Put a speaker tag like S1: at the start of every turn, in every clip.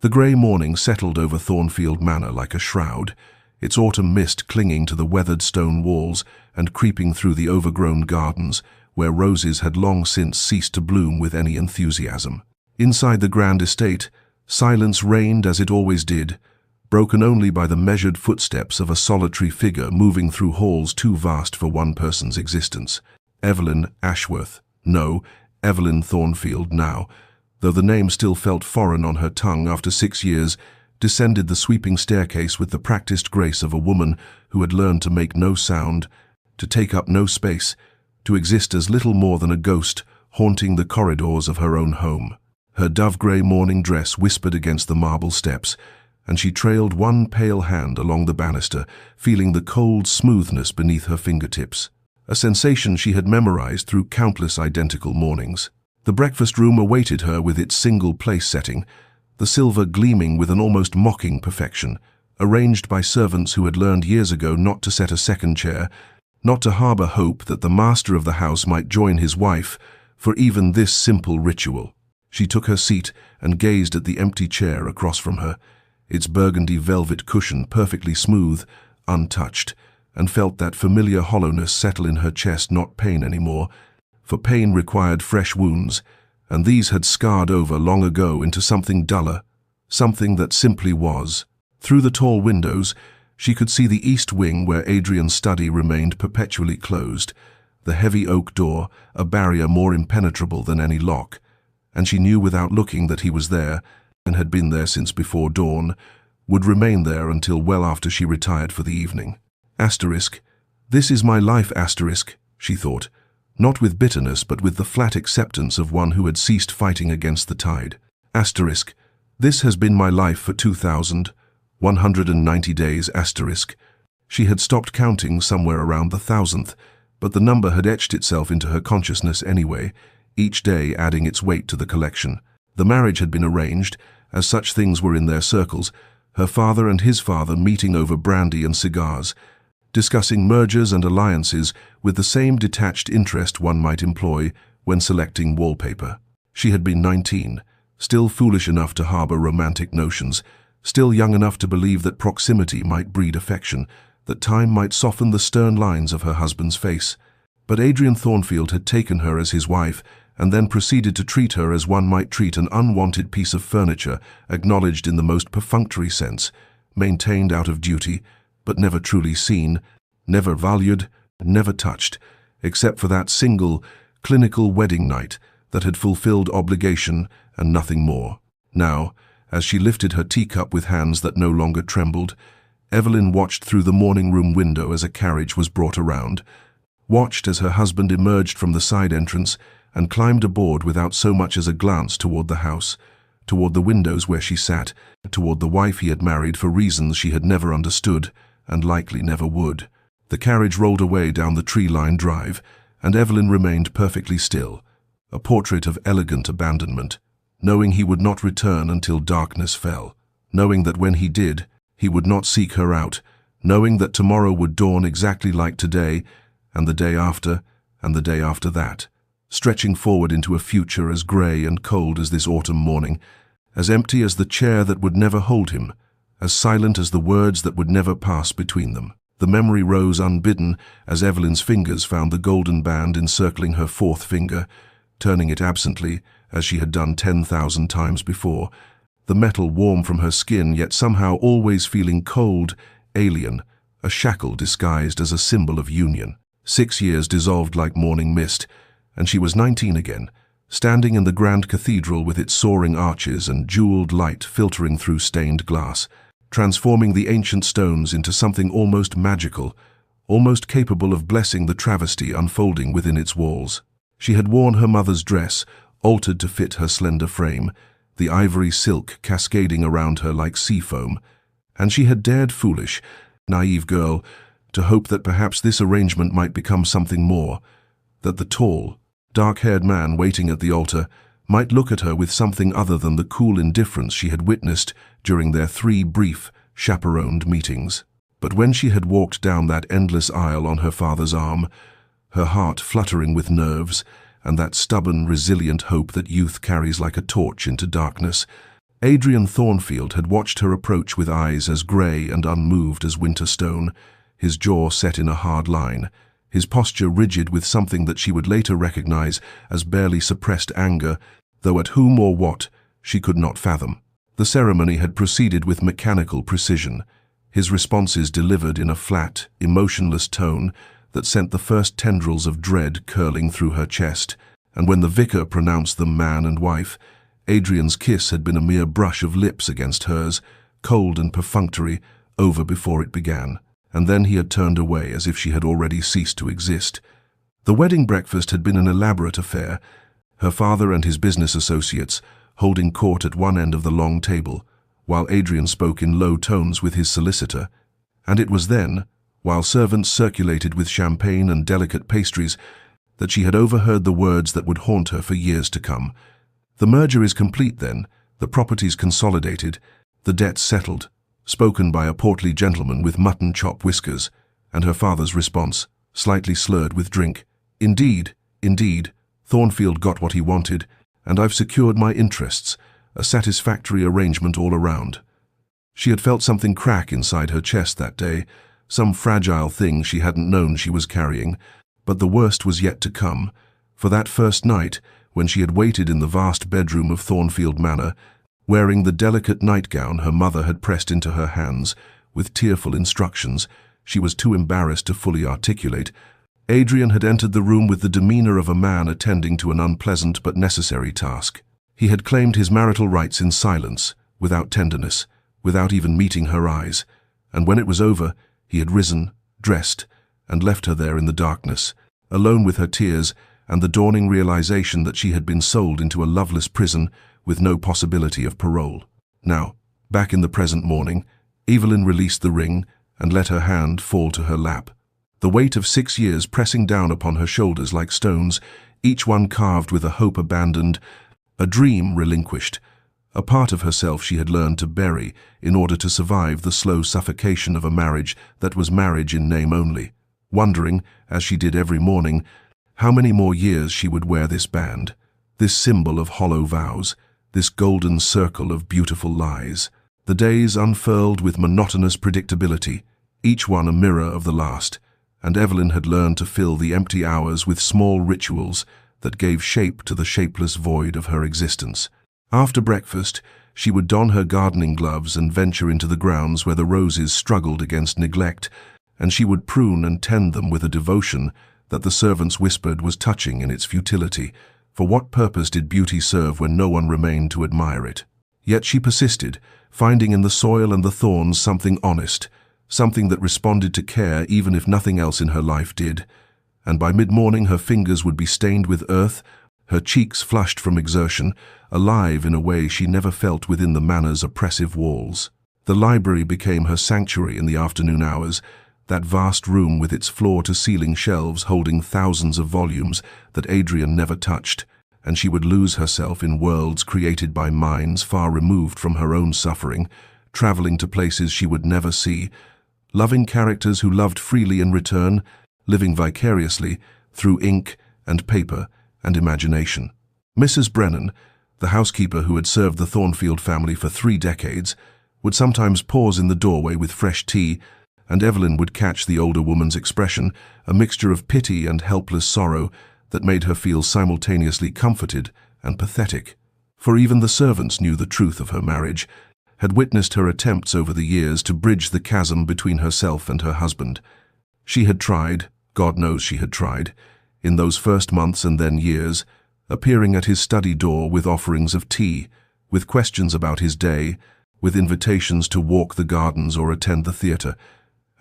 S1: The grey morning settled over Thornfield Manor like a shroud, its autumn mist clinging to the weathered stone walls and creeping through the overgrown gardens, where roses had long since ceased to bloom with any enthusiasm. Inside the grand estate, silence reigned as it always did, broken only by the measured footsteps of a solitary figure moving through halls too vast for one person's existence. Evelyn Ashworth. No, Evelyn Thornfield now, though the name still felt foreign on her tongue after 6 years, descended the sweeping staircase with the practiced grace of a woman who had learned to make no sound, to take up no space, to exist as little more than a ghost haunting the corridors of her own home. Her dove-grey morning dress whispered against the marble steps, and she trailed one pale hand along the banister, feeling the cold smoothness beneath her fingertips, a sensation she had memorized through countless identical mornings. The breakfast room awaited her with its single-place setting, the silver gleaming with an almost mocking perfection, arranged by servants who had learned years ago not to set a second chair, not to harbour hope that the master of the house might join his wife for even this simple ritual. She took her seat and gazed at the empty chair across from her, its burgundy velvet cushion perfectly smooth, untouched, and felt that familiar hollowness settle in her chest. Not pain anymore, for pain required fresh wounds, and these had scarred over long ago into something duller, something that simply was. Through the tall windows, she could see the east wing where Adrian's study remained perpetually closed, the heavy oak door, a barrier more impenetrable than any lock, and she knew without looking that he was there, and had been there since before dawn, would remain there until well after she retired for the evening. Asterisk. This is my life, asterisk, she thought, not with bitterness but with the flat acceptance of one who had ceased fighting against the tide. Asterisk. This has been my life for 2,190 days, asterisk. She had stopped counting somewhere around the 1,000th, but the number had etched itself into her consciousness anyway, each day adding its weight to the collection. The marriage had been arranged, as such things were in their circles, her father and his father meeting over brandy and cigars, discussing mergers and alliances with the same detached interest one might employ when selecting wallpaper. She had been 19, still foolish enough to harbour romantic notions, still young enough to believe that proximity might breed affection, that time might soften the stern lines of her husband's face. But Adrian Thornfield had taken her as his wife, and then proceeded to treat her as one might treat an unwanted piece of furniture, acknowledged in the most perfunctory sense, maintained out of duty, but never truly seen, never valued, never touched, except for that single, clinical wedding night that had fulfilled obligation and nothing more. Now, as she lifted her teacup with hands that no longer trembled, Evelyn watched through the morning-room window as a carriage was brought around, watched as her husband emerged from the side entrance and climbed aboard without so much as a glance toward the house, toward the windows where she sat, toward the wife he had married for reasons she had never understood and likely never would. The carriage rolled away down the tree-lined drive, and Evelyn remained perfectly still, a portrait of elegant abandonment, knowing he would not return until darkness fell, knowing that when he did, he would not seek her out, knowing that tomorrow would dawn exactly like today, and the day after, and the day after that, stretching forward into a future as grey and cold as this autumn morning, as empty as the chair that would never hold him, as silent as the words that would never pass between them. The memory rose unbidden as Evelyn's fingers found the golden band encircling her fourth finger, turning it absently, as she had done 10,000 times before, the metal warm from her skin yet somehow always feeling cold, alien, a shackle disguised as a symbol of union. 6 years dissolved like morning mist, and she was 19 again, standing in the grand cathedral with its soaring arches and jeweled light filtering through stained glass, transforming the ancient stones into something almost magical, almost capable of blessing the travesty unfolding within its walls. She had worn her mother's dress, altered to fit her slender frame, the ivory silk cascading around her like sea foam, and she had dared, foolish, naive girl, to hope that perhaps this arrangement might become something more, that the tall, dark-haired man waiting at the altar might look at her with something other than the cool indifference she had witnessed during their 3 brief, chaperoned meetings. But when she had walked down that endless aisle on her father's arm, her heart fluttering with nerves and that stubborn, resilient hope that youth carries like a torch into darkness, Adrian Thornfield had watched her approach with eyes as grey and unmoved as winter stone, his jaw set in a hard line, his posture rigid with something that she would later recognize as barely suppressed anger, though at whom or what she could not fathom. The ceremony had proceeded with mechanical precision, his responses delivered in a flat, emotionless tone that sent the first tendrils of dread curling through her chest, and when the vicar pronounced them man and wife, Adrian's kiss had been a mere brush of lips against hers, cold and perfunctory, over before it began, and then he had turned away as if she had already ceased to exist. The wedding breakfast had been an elaborate affair, her father and his business associates holding court at one end of the long table, while Adrian spoke in low tones with his solicitor, and it was then, while servants circulated with champagne and delicate pastries, that she had overheard the words that would haunt her for years to come. "The merger is complete then, the properties consolidated, the debts settled," spoken by a portly gentleman with mutton chop whiskers, and her father's response, slightly slurred with drink, "Indeed, indeed, Thornfield got what he wanted, and I've secured my interests, a satisfactory arrangement all around." She had felt something crack inside her chest that day, some fragile thing she hadn't known she was carrying, but the worst was yet to come, for that first night, when she had waited in the vast bedroom of Thornfield Manor, wearing the delicate nightgown her mother had pressed into her hands, with tearful instructions she was too embarrassed to fully articulate, Adrian had entered the room with the demeanor of a man attending to an unpleasant but necessary task. He had claimed his marital rights in silence, without tenderness, without even meeting her eyes, and when it was over, he had risen, dressed, and left her there in the darkness, alone with her tears and the dawning realization that she had been sold into a loveless prison with no possibility of parole. Now, back in the present morning, Evelyn released the ring and let her hand fall to her lap. The weight of 6 years pressing down upon her shoulders like stones, each one carved with a hope abandoned, a dream relinquished, a part of herself she had learned to bury in order to survive the slow suffocation of a marriage that was marriage in name only, wondering, as she did every morning, how many more years she would wear this band, this symbol of hollow vows, this golden circle of beautiful lies. The days unfurled with monotonous predictability, each one a mirror of the last, and Evelyn had learned to fill the empty hours with small rituals that gave shape to the shapeless void of her existence. After breakfast, she would don her gardening gloves and venture into the grounds where the roses struggled against neglect, and she would prune and tend them with a devotion that the servants whispered was touching in its futility. For what purpose did beauty serve when no one remained to admire it? Yet she persisted, finding in the soil and the thorns something honest, something that responded to care even if nothing else in her life did. And by mid-morning her fingers would be stained with earth, her cheeks flushed from exertion, alive in a way she never felt within the manor's oppressive walls. The library became her sanctuary in the afternoon hours, that vast room with its floor-to-ceiling shelves holding thousands of volumes that Adrian never touched, and she would lose herself in worlds created by minds far removed from her own suffering, traveling to places she would never see, loving characters who loved freely in return, living vicariously through ink and paper and imagination. Mrs. Brennan, the housekeeper who had served the Thornfield family for 3 decades, would sometimes pause in the doorway with fresh tea, and Evelyn would catch the older woman's expression, a mixture of pity and helpless sorrow that made her feel simultaneously comforted and pathetic. For even the servants knew the truth of her marriage, had witnessed her attempts over the years to bridge the chasm between herself and her husband. She had tried, God knows she had tried, in those first months and then years, appearing at his study door with offerings of tea, with questions about his day, with invitations to walk the gardens or attend the theatre,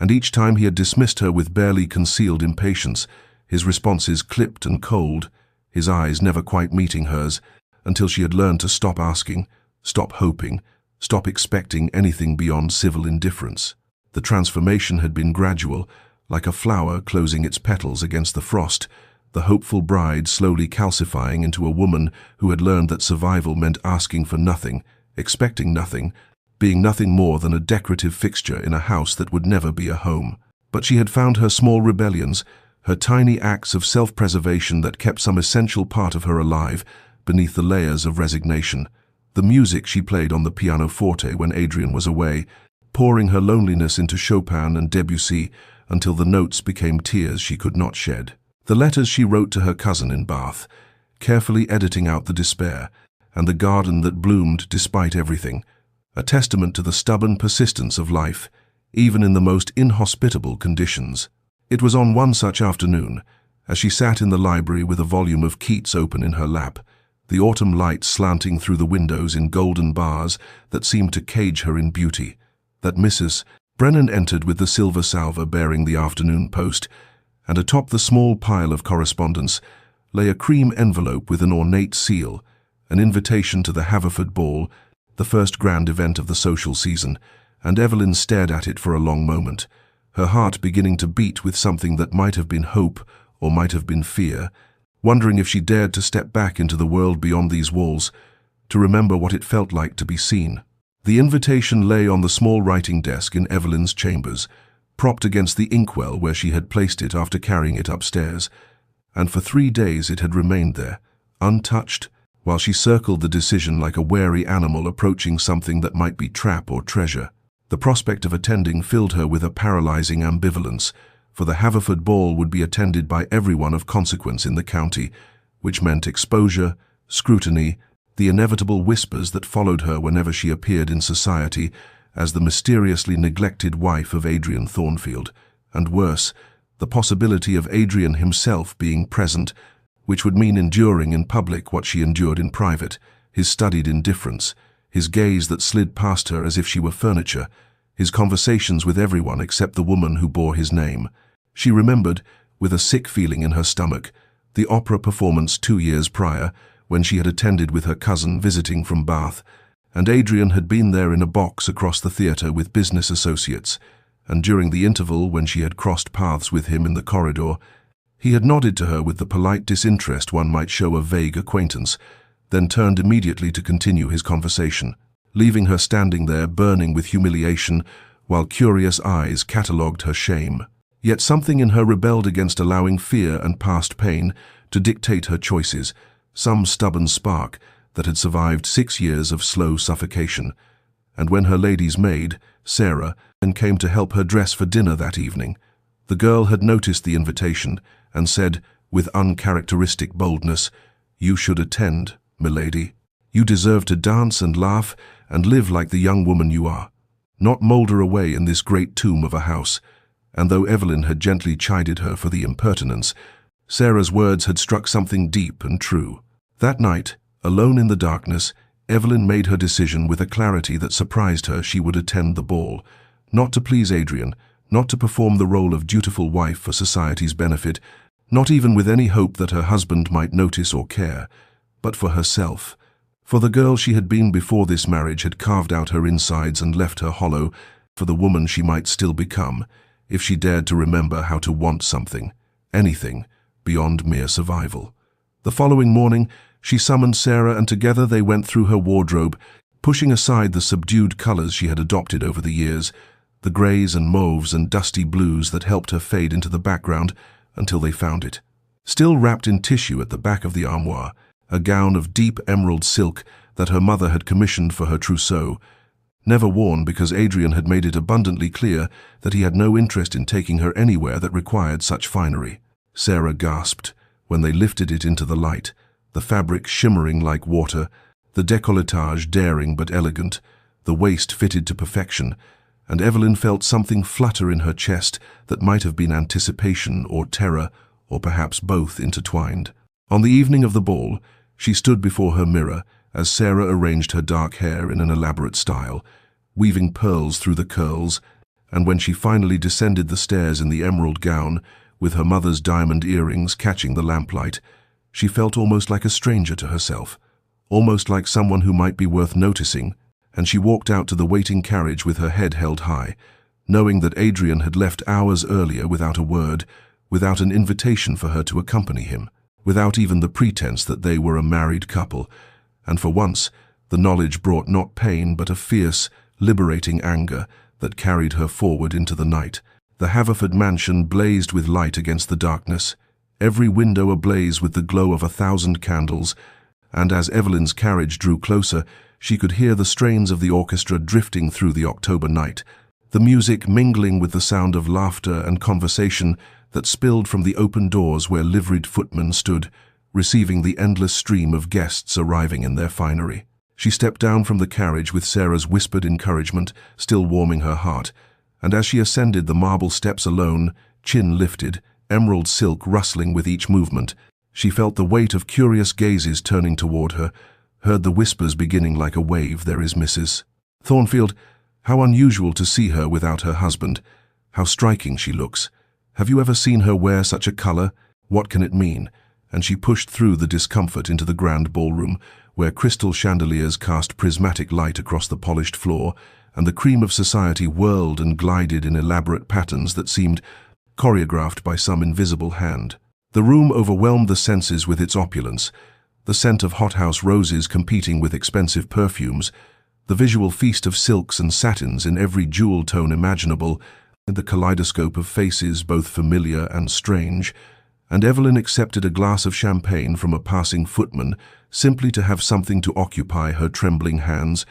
S1: and each time he had dismissed her with barely concealed impatience, his responses clipped and cold, his eyes never quite meeting hers, until she had learned to stop asking, stop hoping, stop expecting anything beyond civil indifference. The transformation had been gradual, like a flower closing its petals against the frost, the hopeful bride slowly calcifying into a woman who had learned that survival meant asking for nothing, expecting nothing, being nothing more than a decorative fixture in a house that would never be a home. But she had found her small rebellions, her tiny acts of self-preservation that kept some essential part of her alive beneath the layers of resignation. The music she played on the pianoforte when Adrian was away, pouring her loneliness into Chopin and Debussy until the notes became tears she could not shed. The letters she wrote to her cousin in Bath, carefully editing out the despair, and the garden that bloomed despite everything, a testament to the stubborn persistence of life, even in the most inhospitable conditions. It was on one such afternoon, as she sat in the library with a volume of Keats open in her lap, the autumn light slanting through the windows in golden bars that seemed to cage her in beauty, that Mrs. Brennan entered with the silver salver bearing the afternoon post, and atop the small pile of correspondence lay a cream envelope with an ornate seal, an invitation to the Haverford Ball, the first grand event of the social season, and Evelyn stared at it for a long moment, her heart beginning to beat with something that might have been hope or might have been fear, wondering if she dared to step back into the world beyond these walls, to remember what it felt like to be seen. The invitation lay on the small writing desk in Evelyn's chambers, propped against the inkwell where she had placed it after carrying it upstairs, and for 3 days it had remained there, untouched, while she circled the decision like a wary animal approaching something that might be trap or treasure. The prospect of attending filled her with a paralyzing ambivalence, for the Haverford Ball would be attended by everyone of consequence in the county, which meant exposure, scrutiny, the inevitable whispers that followed her whenever she appeared in society as the mysteriously neglected wife of Adrian Thornfield, and worse, the possibility of Adrian himself being present, which would mean enduring in public what she endured in private, his studied indifference, his gaze that slid past her as if she were furniture, his conversations with everyone except the woman who bore his name. She remembered, with a sick feeling in her stomach, the opera performance 2 years prior, when she had attended with her cousin visiting from Bath, and Adrian had been there in a box across the theatre with business associates, and during the interval when she had crossed paths with him in the corridor, he had nodded to her with the polite disinterest one might show a vague acquaintance, then turned immediately to continue his conversation, leaving her standing there burning with humiliation while curious eyes catalogued her shame. Yet something in her rebelled against allowing fear and past pain to dictate her choices, some stubborn spark that had survived 6 years of slow suffocation. And when her lady's maid, Sarah, came to help her dress for dinner that evening, the girl had noticed the invitation and said, with uncharacteristic boldness, "You should attend, milady. You deserve to dance and laugh and live like the young woman you are, not moulder away in this great tomb of a house." And though Evelyn had gently chided her for the impertinence, Sarah's words had struck something deep and true. That night, alone in the darkness, Evelyn made her decision with a clarity that surprised her. She would attend the ball, not to please Adrian, not to perform the role of dutiful wife for society's benefit, not even with any hope that her husband might notice or care, but for herself. For the girl she had been before this marriage had carved out her insides and left her hollow, for the woman she might still become, if she dared to remember how to want something, anything, beyond mere survival. The following morning, she summoned Sarah, and together they went through her wardrobe, pushing aside the subdued colors she had adopted over the years, the grays and mauves and dusty blues that helped her fade into the background until they found it. Still wrapped in tissue at the back of the armoire, a gown of deep emerald silk that her mother had commissioned for her trousseau, never worn because Adrian had made it abundantly clear that he had no interest in taking her anywhere that required such finery. Sarah gasped when they lifted it into the light, the fabric shimmering like water, the décolletage daring but elegant, the waist fitted to perfection, and Evelyn felt something flutter in her chest that might have been anticipation or terror, or perhaps both intertwined. On the evening of the ball, she stood before her mirror as Sarah arranged her dark hair in an elaborate style, weaving pearls through the curls, and when she finally descended the stairs in the emerald gown, with her mother's diamond earrings catching the lamplight, she felt almost like a stranger to herself, almost like someone who might be worth noticing, and she walked out to the waiting carriage with her head held high, knowing that Adrian had left hours earlier without a word, without an invitation for her to accompany him, without even the pretense that they were a married couple, and for once the knowledge brought not pain but a fierce, liberating anger that carried her forward into the night. The Haverford mansion blazed with light against the darkness, every window ablaze with the glow of 1,000 candles, and as Evelyn's carriage drew closer, She could hear the strains of the orchestra drifting through the October night, the music mingling with the sound of laughter and conversation that spilled from the open doors where liveried footmen stood, receiving the endless stream of guests arriving in their finery. She stepped down from the carriage with Sarah's whispered encouragement still warming her heart, and as she ascended the marble steps alone, chin lifted, emerald silk rustling with each movement, she felt the weight of curious gazes turning toward her, heard the whispers beginning like a wave, "There is Mrs. Thornfield. How unusual to see her without her husband. How striking she looks. Have you ever seen her wear such a color? What can it mean?" And she pushed through the discomfort into the grand ballroom, where crystal chandeliers cast prismatic light across the polished floor, and the cream of society whirled and glided in elaborate patterns that seemed choreographed by some invisible hand. The room overwhelmed the senses with its opulence, the scent of hothouse roses competing with expensive perfumes, the visual feast of silks and satins in every jewel tone imaginable, the kaleidoscope of faces both familiar and strange. And Evelyn accepted a glass of champagne from a passing footman simply to have something to occupy her trembling hands,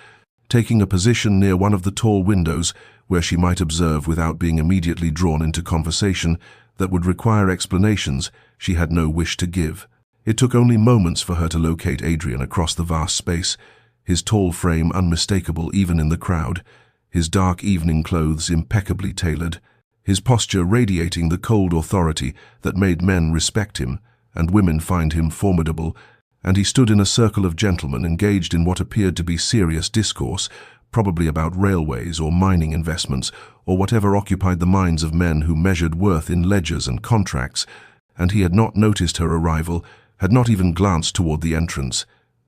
S1: taking a position near one of the tall windows where she might observe without being immediately drawn into conversation that would require explanations she had no wish to give. It took only moments for her to locate Adrian across the vast space, his tall frame unmistakable even in the crowd, his dark evening clothes impeccably tailored, his posture radiating the cold authority that made men respect him and women find him formidable, and he stood in a circle of gentlemen engaged in what appeared to be serious discourse, probably about railways or mining investments or whatever occupied the minds of men who measured worth in ledgers and contracts, and he had not noticed her arrival, had not even glanced toward the entrance,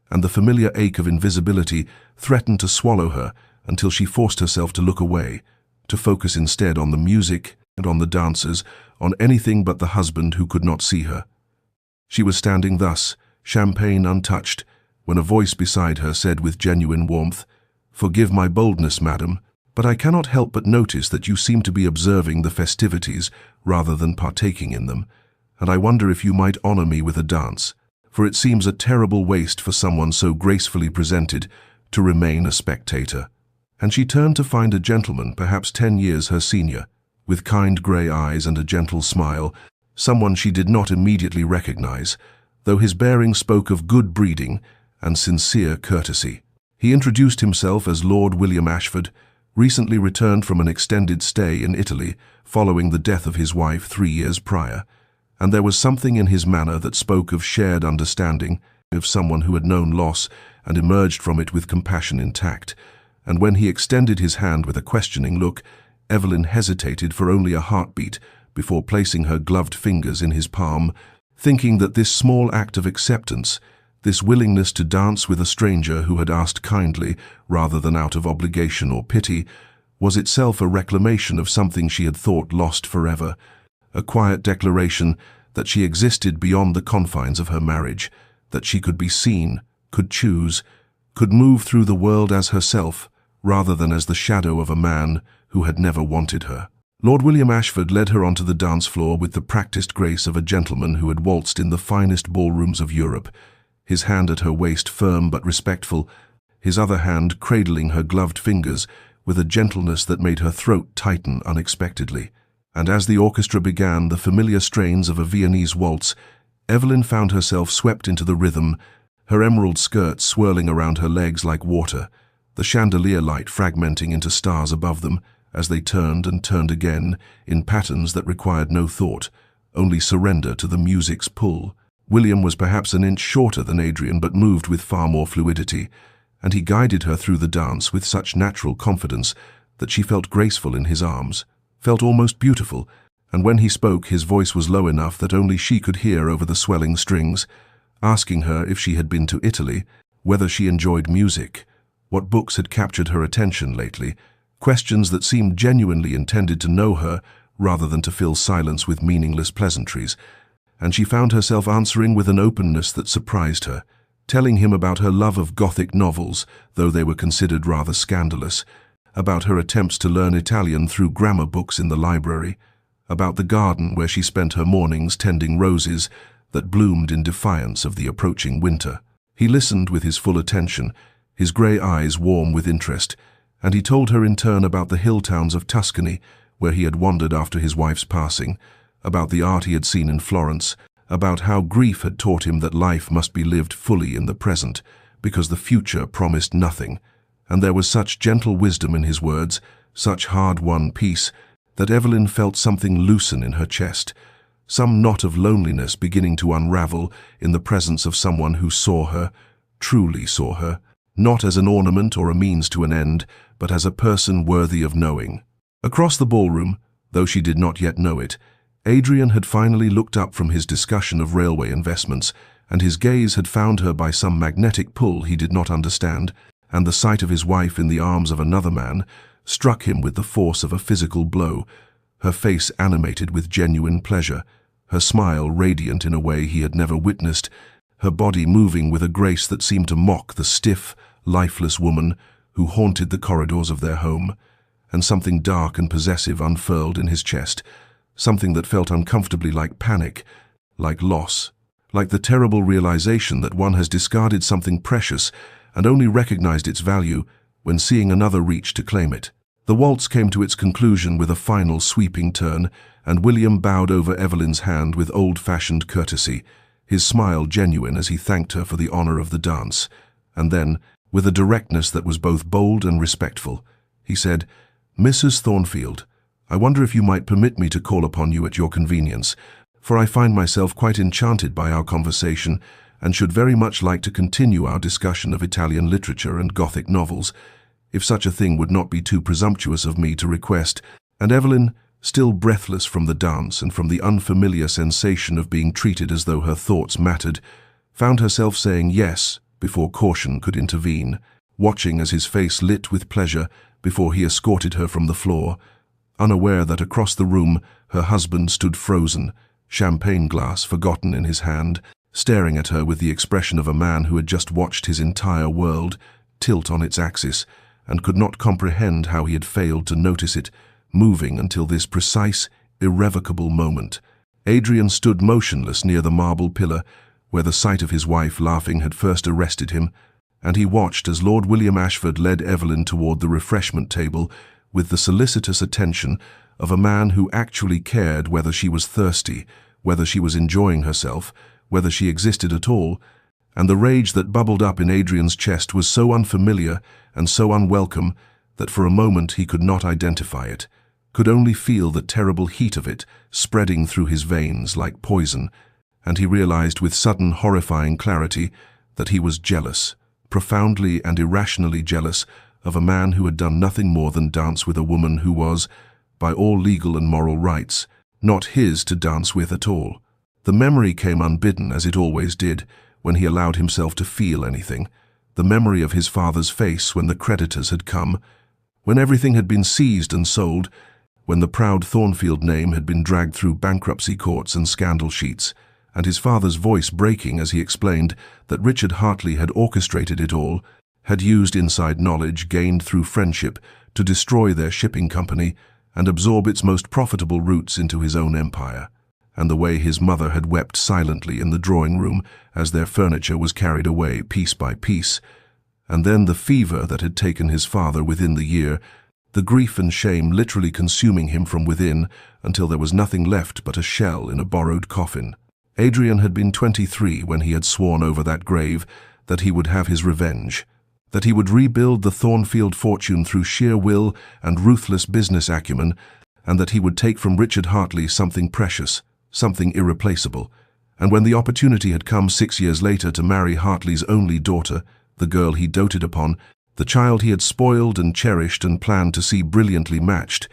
S1: and the familiar ache of invisibility threatened to swallow her until she forced herself to look away, to focus instead on the music and on the dancers, on anything but the husband who could not see her. She was standing thus, champagne untouched, when a voice beside her said with genuine warmth, "Forgive my boldness, madam, but I cannot help but notice that you seem to be observing the festivities rather than partaking in them, and I wonder if you might honor me with a dance, for it seems a terrible waste for someone so gracefully presented to remain a spectator." And she turned to find a gentleman, perhaps 10 years her senior, with kind grey eyes and a gentle smile, someone she did not immediately recognize, though his bearing spoke of good breeding and sincere courtesy. He introduced himself as Lord William Ashford, recently returned from an extended stay in Italy following the death of his wife 3 years prior, and there was something in his manner that spoke of shared understanding, of someone who had known loss and emerged from it with compassion intact. And when he extended his hand with a questioning look, Evelyn hesitated for only a heartbeat before placing her gloved fingers in his palm, thinking that this small act of acceptance, this willingness to dance with a stranger who had asked kindly rather than out of obligation or pity, was itself a reclamation of something she had thought lost forever, a quiet declaration that she existed beyond the confines of her marriage, that she could be seen, could choose, could move through the world as herself, rather than as the shadow of a man who had never wanted her. Lord William Ashford led her onto the dance floor with the practiced grace of a gentleman who had waltzed in the finest ballrooms of Europe, his hand at her waist firm but respectful, his other hand cradling her gloved fingers with a gentleness that made her throat tighten unexpectedly. And as the orchestra began the familiar strains of a Viennese waltz, Evelyn found herself swept into the rhythm, her emerald skirts swirling around her legs like water, the chandelier light fragmenting into stars above them as they turned and turned again in patterns that required no thought, only surrender to the music's pull. William was perhaps an inch shorter than Adrian but moved with far more fluidity, and he guided her through the dance with such natural confidence that she felt graceful in his arms, felt almost beautiful, and when he spoke his voice was low enough that only she could hear over the swelling strings, asking her if she had been to Italy, whether she enjoyed music, what books had captured her attention lately, questions that seemed genuinely intended to know her rather than to fill silence with meaningless pleasantries, and she found herself answering with an openness that surprised her, telling him about her love of Gothic novels, though they were considered rather scandalous, about her attempts to learn Italian through grammar books in the library, about the garden where she spent her mornings tending roses that bloomed in defiance of the approaching winter. He listened with his full attention, his grey eyes warm with interest, and he told her in turn about the hill towns of Tuscany, where he had wandered after his wife's passing, about the art he had seen in Florence, about how grief had taught him that life must be lived fully in the present, because the future promised nothing. And there was such gentle wisdom in his words, such hard-won peace, that Evelyn felt something loosen in her chest, some knot of loneliness beginning to unravel in the presence of someone who saw her, truly saw her, not as an ornament or a means to an end, but as a person worthy of knowing. Across the ballroom, though she did not yet know it, Adrian had finally looked up from his discussion of railway investments, and his gaze had found her by some magnetic pull he did not understand, and the sight of his wife in the arms of another man struck him with the force of a physical blow, her face animated with genuine pleasure, her smile radiant in a way he had never witnessed, her body moving with a grace that seemed to mock the stiff, lifeless woman who haunted the corridors of their home. And something dark and possessive unfurled in his chest, something that felt uncomfortably like panic, like loss, like the terrible realization that one has discarded something precious and only recognized its value when seeing another reach to claim it. The waltz came to its conclusion with a final sweeping turn, and William bowed over Evelyn's hand with old-fashioned courtesy, his smile genuine as he thanked her for the honor of the dance. And then, with a directness that was both bold and respectful, he said, "Mrs. Thornfield, I wonder if you might permit me to call upon you at your convenience, for I find myself quite enchanted by our conversation and should very much like to continue our discussion of Italian literature and Gothic novels, if such a thing would not be too presumptuous of me to request." And Evelyn, still breathless from the dance and from the unfamiliar sensation of being treated as though her thoughts mattered, found herself saying yes before caution could intervene, watching as his face lit with pleasure before he escorted her from the floor, unaware that across the room her husband stood frozen, champagne glass forgotten in his hand, staring at her with the expression of a man who had just watched his entire world tilt on its axis and could not comprehend how he had failed to notice it, moving until this precise, irrevocable moment. Adrian stood motionless near the marble pillar, where the sight of his wife laughing had first arrested him, and he watched as Lord William Ashford led Evelyn toward the refreshment table with the solicitous attention of a man who actually cared whether she was thirsty, whether she was enjoying herself, whether she existed at all, and the rage that bubbled up in Adrian's chest was so unfamiliar and so unwelcome that for a moment he could not identify it, could only feel the terrible heat of it spreading through his veins like poison, and he realized with sudden horrifying clarity that he was jealous, profoundly and irrationally jealous of a man who had done nothing more than dance with a woman who was, by all legal and moral rights, not his to dance with at all. The memory came unbidden, as it always did, when he allowed himself to feel anything, the memory of his father's face when the creditors had come, when everything had been seized and sold, when the proud Thornfield name had been dragged through bankruptcy courts and scandal sheets, and his father's voice breaking as he explained that Richard Hartley had orchestrated it all, had used inside knowledge gained through friendship to destroy their shipping company and absorb its most profitable routes into his own empire, and the way his mother had wept silently in the drawing room as their furniture was carried away piece by piece, and then the fever that had taken his father within the year, the grief and shame literally consuming him from within until there was nothing left but a shell in a borrowed coffin. Adrian had been 23 when he had sworn over that grave that he would have his revenge, that he would rebuild the Thornfield fortune through sheer will and ruthless business acumen, and that he would take from Richard Hartley something precious, something irreplaceable. And when the opportunity had come 6 years later to marry Hartley's only daughter, the girl he doted upon, the child he had spoiled and cherished and planned to see brilliantly matched,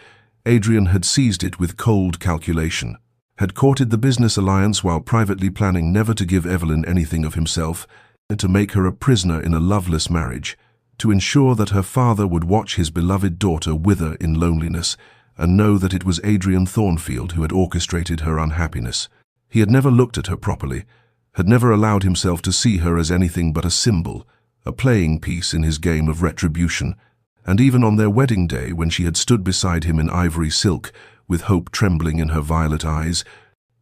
S1: Adrian had seized it with cold calculation, had courted the business alliance while privately planning never to give Evelyn anything of himself, and to make her a prisoner in a loveless marriage, to ensure that her father would watch his beloved daughter wither in loneliness, and know that it was Adrian Thornfield who had orchestrated her unhappiness. He had never looked at her properly, had never allowed himself to see her as anything but a symbol, a playing piece in his game of retribution, and even on their wedding day, when she had stood beside him in ivory silk, with hope trembling in her violet eyes,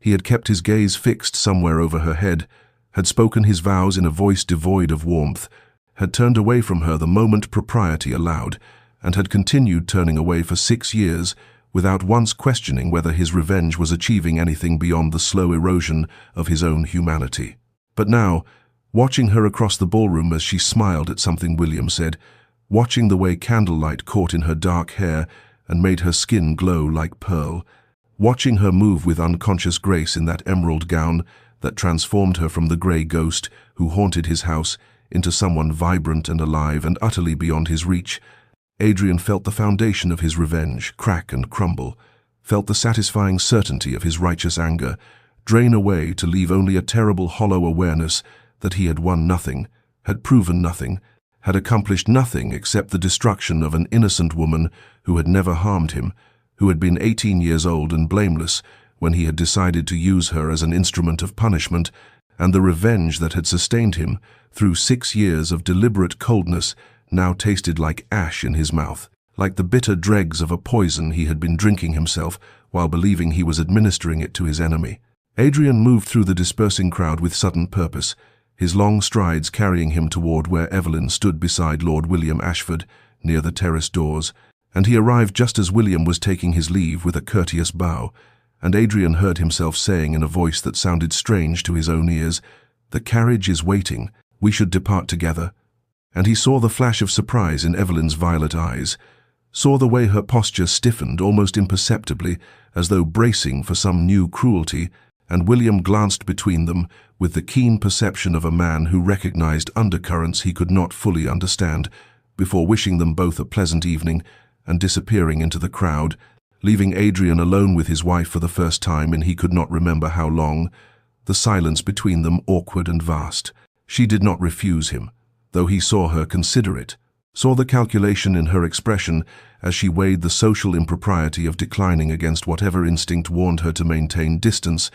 S1: he had kept his gaze fixed somewhere over her head, had spoken his vows in a voice devoid of warmth, had turned away from her the moment propriety allowed, and had continued turning away for 6 years without once questioning whether his revenge was achieving anything beyond the slow erosion of his own humanity. But now, watching her across the ballroom as she smiled at something William said, watching the way candlelight caught in her dark hair and made her skin glow like pearl, watching her move with unconscious grace in that emerald gown that transformed her from the grey ghost who haunted his house into someone vibrant and alive and utterly beyond his reach, Adrian felt the foundation of his revenge crack and crumble, felt the satisfying certainty of his righteous anger drain away to leave only a terrible hollow awareness that he had won nothing, had proven nothing, had accomplished nothing except the destruction of an innocent woman who had never harmed him, who had been 18 years old and blameless when he had decided to use her as an instrument of punishment, and the revenge that had sustained him through 6 years of deliberate coldness now tasted like ash in his mouth, like the bitter dregs of a poison he had been drinking himself while believing he was administering it to his enemy. Adrian moved through the dispersing crowd with sudden purpose, his long strides carrying him toward where Evelyn stood beside Lord William Ashford near the terrace doors, and he arrived just as William was taking his leave with a courteous bow, and Adrian heard himself saying in a voice that sounded strange to his own ears, "The carriage is waiting, we should depart together." And he saw the flash of surprise in Evelyn's violet eyes, saw the way her posture stiffened almost imperceptibly as though bracing for some new cruelty, and William glanced between them with the keen perception of a man who recognized undercurrents he could not fully understand, before wishing them both a pleasant evening and disappearing into the crowd, leaving Adrian alone with his wife for the first time in he could not remember how long, the silence between them awkward and vast. She did not refuse him, though he saw her consider it, saw the calculation in her expression as she weighed the social impropriety of declining against whatever instinct warned her to maintain distance,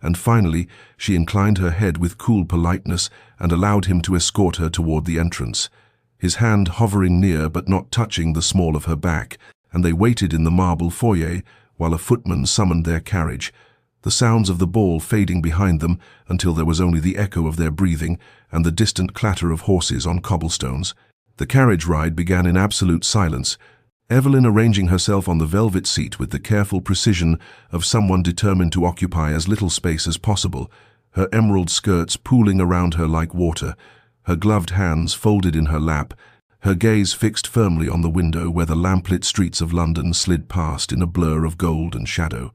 S1: and finally she inclined her head with cool politeness and allowed him to escort her toward the entrance, his hand hovering near but not touching the small of her back, and they waited in the marble foyer while a footman summoned their carriage, the sounds of the ball fading behind them until there was only the echo of their breathing and the distant clatter of horses on cobblestones. The carriage ride began in absolute silence, Evelyn arranging herself on the velvet seat with the careful precision of someone determined to occupy as little space as possible, her emerald skirts pooling around her like water, her gloved hands folded in her lap, her gaze fixed firmly on the window where the lamplit streets of London slid past in a blur of gold and shadow.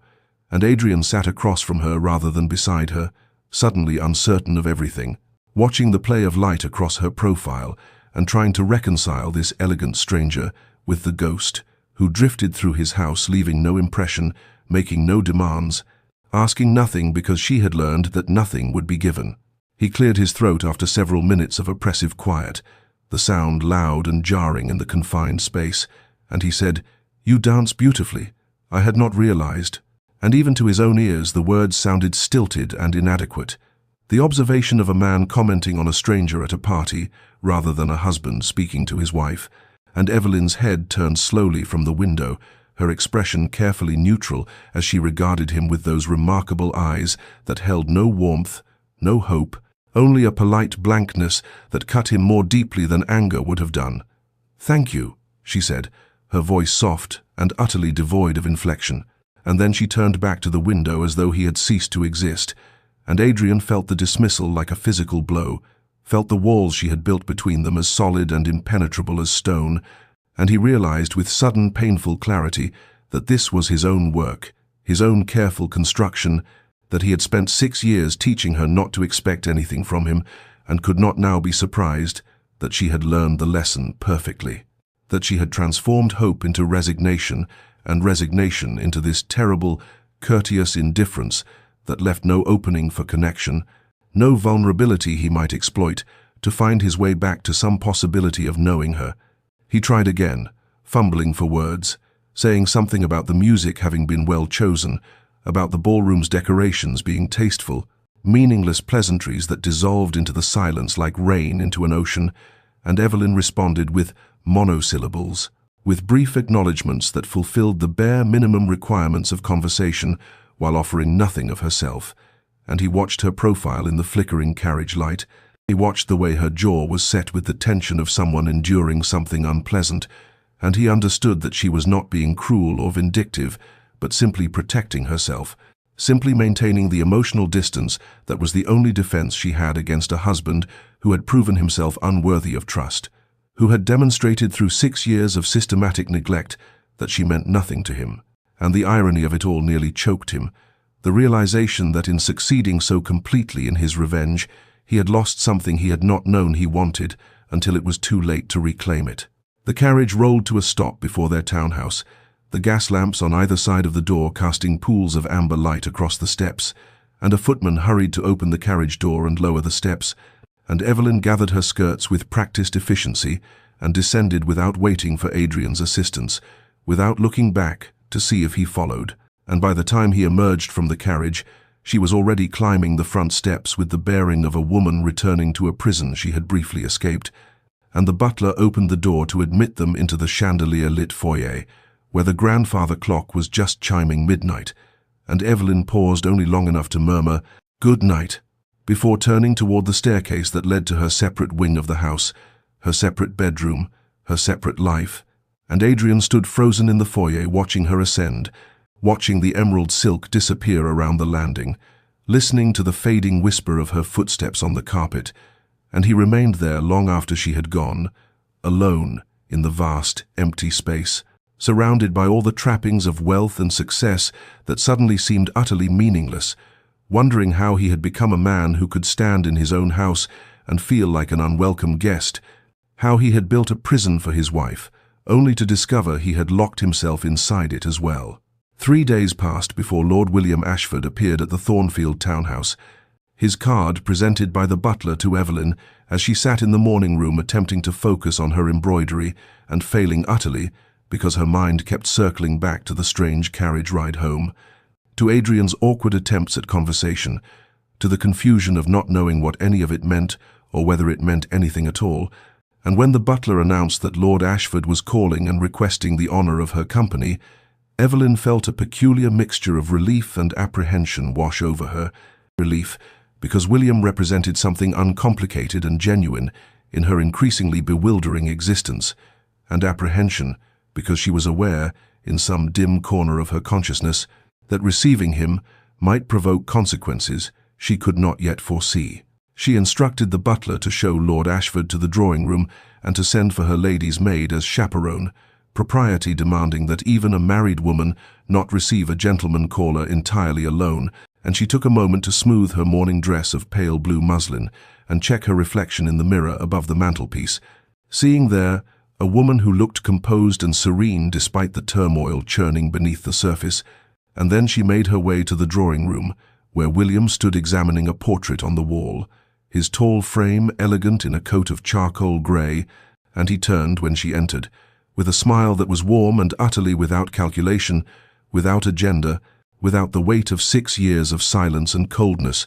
S1: And Adrian sat across from her rather than beside her, suddenly uncertain of everything, watching the play of light across her profile and trying to reconcile this elegant stranger with the ghost who drifted through his house leaving no impression, making no demands, asking nothing because she had learned that nothing would be given. He cleared his throat after several minutes of oppressive quiet, the sound loud and jarring in the confined space, and he said, "You dance beautifully. I had not realized." And even to his own ears the words sounded stilted and inadequate. The observation of a man commenting on a stranger at a party, rather than a husband speaking to his wife, and Evelyn's head turned slowly from the window, her expression carefully neutral as she regarded him with those remarkable eyes that held no warmth, no hope, only a polite blankness that cut him more deeply than anger would have done. "Thank you," she said, her voice soft and utterly devoid of inflection, and then she turned back to the window as though he had ceased to exist, and Adrian felt the dismissal like a physical blow, felt the walls she had built between them as solid and impenetrable as stone, and he realized with sudden painful clarity that this was his own work, his own careful construction, that he had spent 6 years teaching her not to expect anything from him, and could not now be surprised that she had learned the lesson perfectly, that she had transformed hope into resignation, and resignation into this terrible, courteous indifference that left no opening for connection, no vulnerability he might exploit to find his way back to some possibility of knowing her. He tried again, fumbling for words, saying something about the music having been well chosen, about the ballroom's decorations being tasteful, meaningless pleasantries that dissolved into the silence like rain into an ocean, and Evelyn responded with monosyllables, with brief acknowledgments that fulfilled the bare minimum requirements of conversation while offering nothing of herself, and he watched her profile in the flickering carriage light, He watched the way her jaw was set with the tension of someone enduring something unpleasant, and he understood that she was not being cruel or vindictive, but simply protecting herself, simply maintaining the emotional distance that was the only defense she had against a husband who had proven himself unworthy of trust, who had demonstrated through 6 years of systematic neglect that she meant nothing to him. And the irony of it all nearly choked him, the realization that in succeeding so completely in his revenge, he had lost something he had not known he wanted until it was too late to reclaim it. The carriage rolled to a stop before their townhouse, the gas lamps on either side of the door casting pools of amber light across the steps, and a footman hurried to open the carriage door and lower the steps, and Evelyn gathered her skirts with practiced efficiency and descended without waiting for Adrian's assistance, without looking back to see if he followed. And by the time he emerged from the carriage, she was already climbing the front steps with the bearing of a woman returning to a prison she had briefly escaped, and the butler opened the door to admit them into the chandelier-lit foyer, where the grandfather clock was just chiming midnight, and Evelyn paused only long enough to murmur, "Good night," before turning toward the staircase that led to her separate wing of the house, her separate bedroom, her separate life, and Adrian stood frozen in the foyer watching her ascend, watching the emerald silk disappear around the landing, listening to the fading whisper of her footsteps on the carpet, and he remained there long after she had gone, alone in the vast, empty space, surrounded by all the trappings of wealth and success that suddenly seemed utterly meaningless, wondering how he had become a man who could stand in his own house and feel like an unwelcome guest, how he had built a prison for his wife, only to discover he had locked himself inside it as well. 3 days passed before Lord William Ashford appeared at the Thornfield townhouse, his card presented by the butler to Evelyn as she sat in the morning room attempting to focus on her embroidery and failing utterly because her mind kept circling back to the strange carriage ride home, to Adrian's awkward attempts at conversation, to the confusion of not knowing what any of it meant or whether it meant anything at all, and when the butler announced that Lord Ashford was calling and requesting the honor of her company, Evelyn felt a peculiar mixture of relief and apprehension wash over her. Relief, because William represented something uncomplicated and genuine in her increasingly bewildering existence, and apprehension, because she was aware, in some dim corner of her consciousness, that receiving him might provoke consequences she could not yet foresee. She instructed the butler to show Lord Ashford to the drawing-room and to send for her lady's maid as chaperone, propriety demanding that even a married woman not receive a gentleman caller entirely alone, and she took a moment to smooth her morning dress of pale blue muslin and check her reflection in the mirror above the mantelpiece, seeing there a woman who looked composed and serene despite the turmoil churning beneath the surface, and then she made her way to the drawing-room, where William stood examining a portrait on the wall, his tall frame elegant in a coat of charcoal grey, and he turned when she entered, with a smile that was warm and utterly without calculation, without agenda, without the weight of 6 years of silence and coldness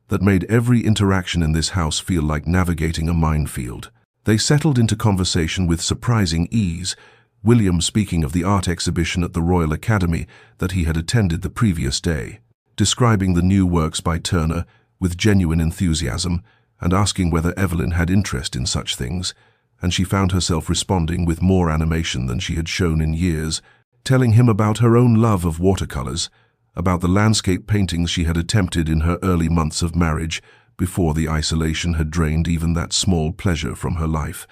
S1: that made every interaction in this house feel like navigating a minefield. They settled into conversation with surprising ease, William speaking of the art exhibition at the Royal Academy that he had attended the previous day, describing the new works by Turner with genuine enthusiasm and asking whether Evelyn had interest in such things, and she found herself responding with more animation than she had shown in years, telling him about her own love of watercolors, about the landscape paintings she had attempted in her early months of marriage before the isolation had drained even that small pleasure from her life.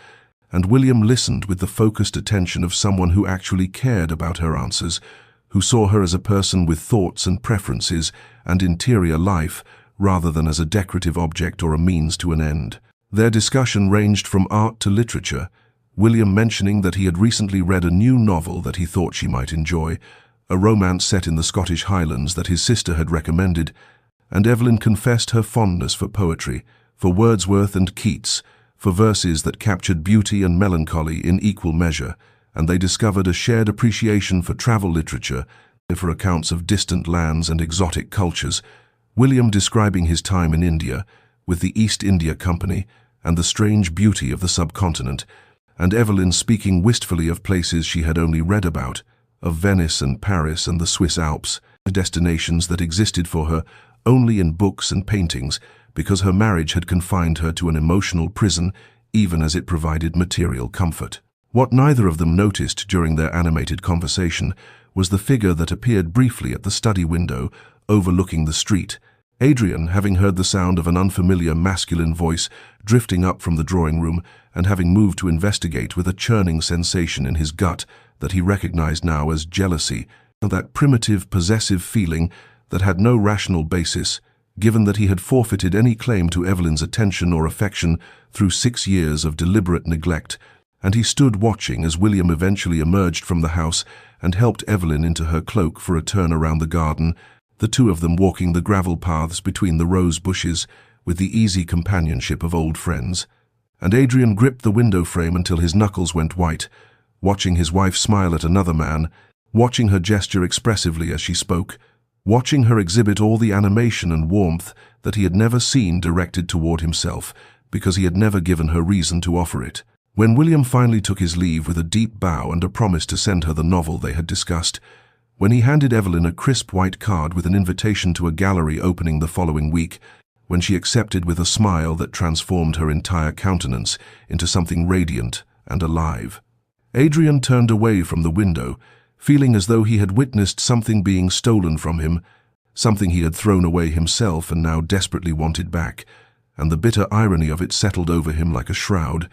S1: And William listened with the focused attention of someone who actually cared about her answers, who saw her as a person with thoughts and preferences and interior life rather than as a decorative object or a means to an end. Their discussion ranged from art to literature, William mentioning that he had recently read a new novel that he thought she might enjoy, a romance set in the Scottish Highlands that his sister had recommended, and Evelyn confessed her fondness for poetry, for Wordsworth and Keats, for verses that captured beauty and melancholy in equal measure, and they discovered a shared appreciation for travel literature, for accounts of distant lands and exotic cultures, William describing his time in India, with the East India Company, and the strange beauty of the subcontinent, and Evelyn speaking wistfully of places she had only read about, of Venice and Paris and the Swiss Alps, destinations that existed for her only in books and paintings, because her marriage had confined her to an emotional prison, even as it provided material comfort. What neither of them noticed during their animated conversation was the figure that appeared briefly at the study window overlooking the street. Adrian, having heard the sound of an unfamiliar masculine voice drifting up from the drawing room and having moved to investigate with a churning sensation in his gut that he recognized now as jealousy, that primitive, possessive feeling that had no rational basis, given that he had forfeited any claim to Evelyn's attention or affection through 6 years of deliberate neglect, and he stood watching as William eventually emerged from the house and helped Evelyn into her cloak for a turn around the garden, the two of them walking the gravel paths between the rose bushes with the easy companionship of old friends. And Adrian gripped the window frame until his knuckles went white, watching his wife smile at another man, watching her gesture expressively as she spoke, watching her exhibit all the animation and warmth that he had never seen directed toward himself, because he had never given her reason to offer it. When William finally took his leave with a deep bow and a promise to send her the novel they had discussed, when he handed Evelyn a crisp white card with an invitation to a gallery opening the following week, when she accepted with a smile that transformed her entire countenance into something radiant and alive, Adrian turned away from the window, feeling as though he had witnessed something being stolen from him, something he had thrown away himself and now desperately wanted back, and the bitter irony of it settled over him like a shroud,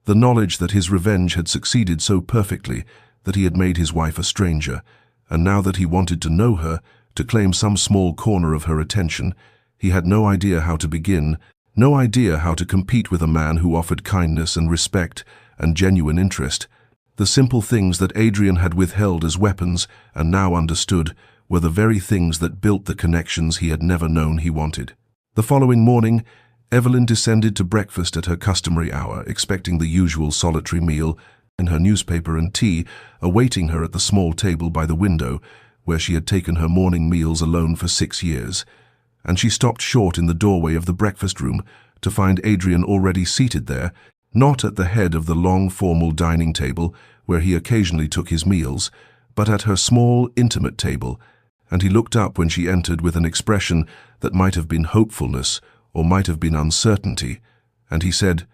S1: the knowledge that his revenge had succeeded so perfectly that he had made his wife a stranger, and now that he wanted to know her, to claim some small corner of her attention, he had no idea how to begin, no idea how to compete with a man who offered kindness and respect and genuine interest. The simple things that Adrian had withheld as weapons and now understood were the very things that built the connections he had never known he wanted. The following morning, Evelyn descended to breakfast at her customary hour, expecting the usual solitary meal, and her newspaper and tea awaiting her at the small table by the window where she had taken her morning meals alone for 6 years. And she stopped short in the doorway of the breakfast room to find Adrian already seated there, not at the head of the long formal dining table where he occasionally took his meals, but at her small, intimate table, and he looked up when she entered with an expression that might have been hopefulness or might have been uncertainty, and he said,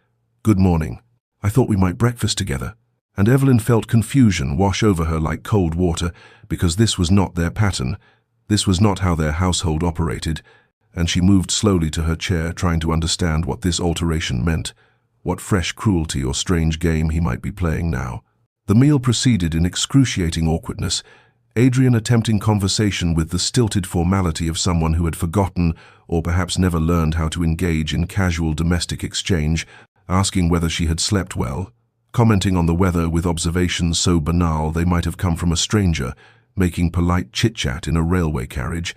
S1: "Good morning. I thought we might breakfast together." And Evelyn felt confusion wash over her like cold water, because this was not their pattern, this was not how their household operated, and she moved slowly to her chair, trying to understand what this alteration meant, what fresh cruelty or strange game he might be playing now. The meal proceeded in excruciating awkwardness, Adrian attempting conversation with the stilted formality of someone who had forgotten or perhaps never learned how to engage in casual domestic exchange, asking whether she had slept well, commenting on the weather with observations so banal they might have come from a stranger, making polite chit-chat in a railway carriage,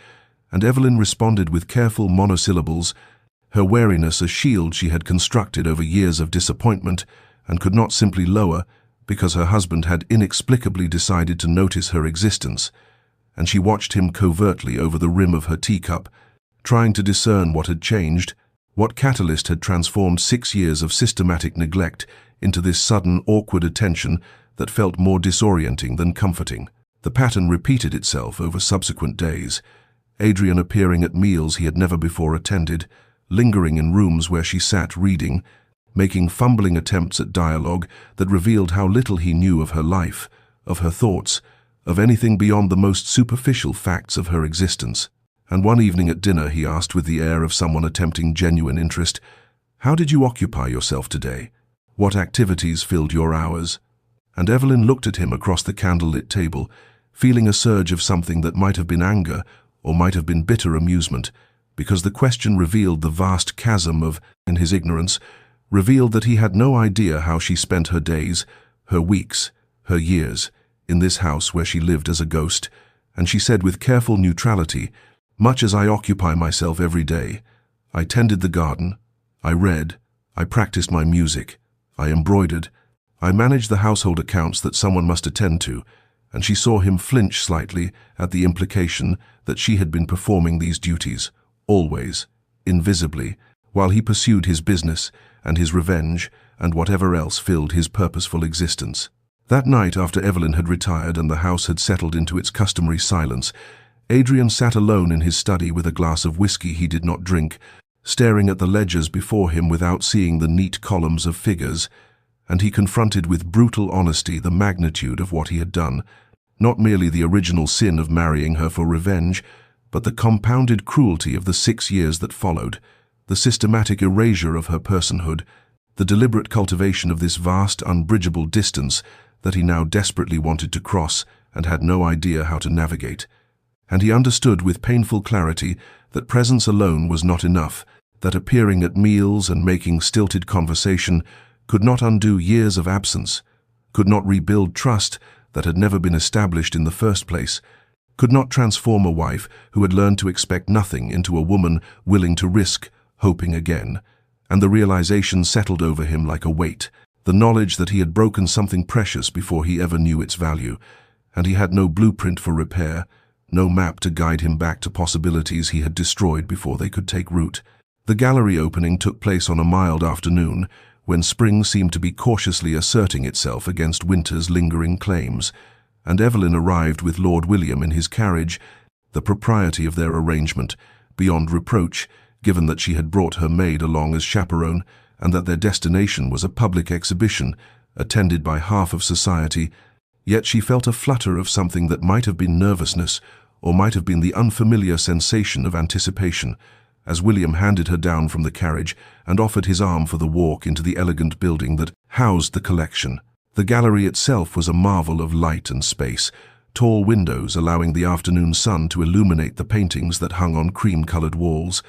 S1: and Evelyn responded with careful monosyllables, her wariness a shield she had constructed over years of disappointment and could not simply lower because her husband had inexplicably decided to notice her existence, and she watched him covertly over the rim of her teacup, trying to discern what had changed, what catalyst had transformed 6 years of systematic neglect into this sudden, awkward attention that felt more disorienting than comforting. The pattern repeated itself over subsequent days, Adrian appearing at meals he had never before attended, lingering in rooms where she sat reading, making fumbling attempts at dialogue that revealed how little he knew of her life, of her thoughts, of anything beyond the most superficial facts of her existence. And one evening at dinner he asked with the air of someone attempting genuine interest, "How did you occupy yourself today? What activities filled your hours?" And Evelyn looked at him across the candlelit table, feeling a surge of something that might have been anger or might have been bitter amusement, because the question revealed the vast chasm of, in his ignorance, revealed that he had no idea how she spent her days, her weeks, her years, in this house where she lived as a ghost, and she said with careful neutrality, "Much as I occupy myself every day, I tended the garden, I read, I practiced my music, I embroidered, I managed the household accounts that someone must attend to," and she saw him flinch slightly at the implication that she had been performing these duties, always, invisibly, while he pursued his business and his revenge and whatever else filled his purposeful existence. That night, after Evelyn had retired and the house had settled into its customary silence, Adrian sat alone in his study with a glass of whiskey he did not drink, staring at the ledgers before him without seeing the neat columns of figures, and he confronted with brutal honesty the magnitude of what he had done, not merely the original sin of marrying her for revenge, but the compounded cruelty of the 6 years that followed, the systematic erasure of her personhood, the deliberate cultivation of this vast, unbridgeable distance that he now desperately wanted to cross and had no idea how to navigate. And he understood with painful clarity that presence alone was not enough, that appearing at meals and making stilted conversation could not undo years of absence, could not rebuild trust that had never been established in the first place, could not transform a wife who had learned to expect nothing into a woman willing to risk hoping again. And the realization settled over him like a weight, the knowledge that he had broken something precious before he ever knew its value, and he had no blueprint for repair, no map to guide him back to possibilities he had destroyed before they could take root. The gallery opening took place on a mild afternoon, when spring seemed to be cautiously asserting itself against winter's lingering claims, and Evelyn arrived with Lord William in his carriage, the propriety of their arrangement, beyond reproach, given that she had brought her maid along as chaperone, and that their destination was a public exhibition, attended by half of society. Yet she felt a flutter of something that might have been nervousness, or might have been the unfamiliar sensation of anticipation, as William handed her down from the carriage and offered his arm for the walk into the elegant building that housed the collection. The gallery itself was a marvel of light and space, tall windows allowing the afternoon sun to illuminate the paintings that hung on cream-colored walls,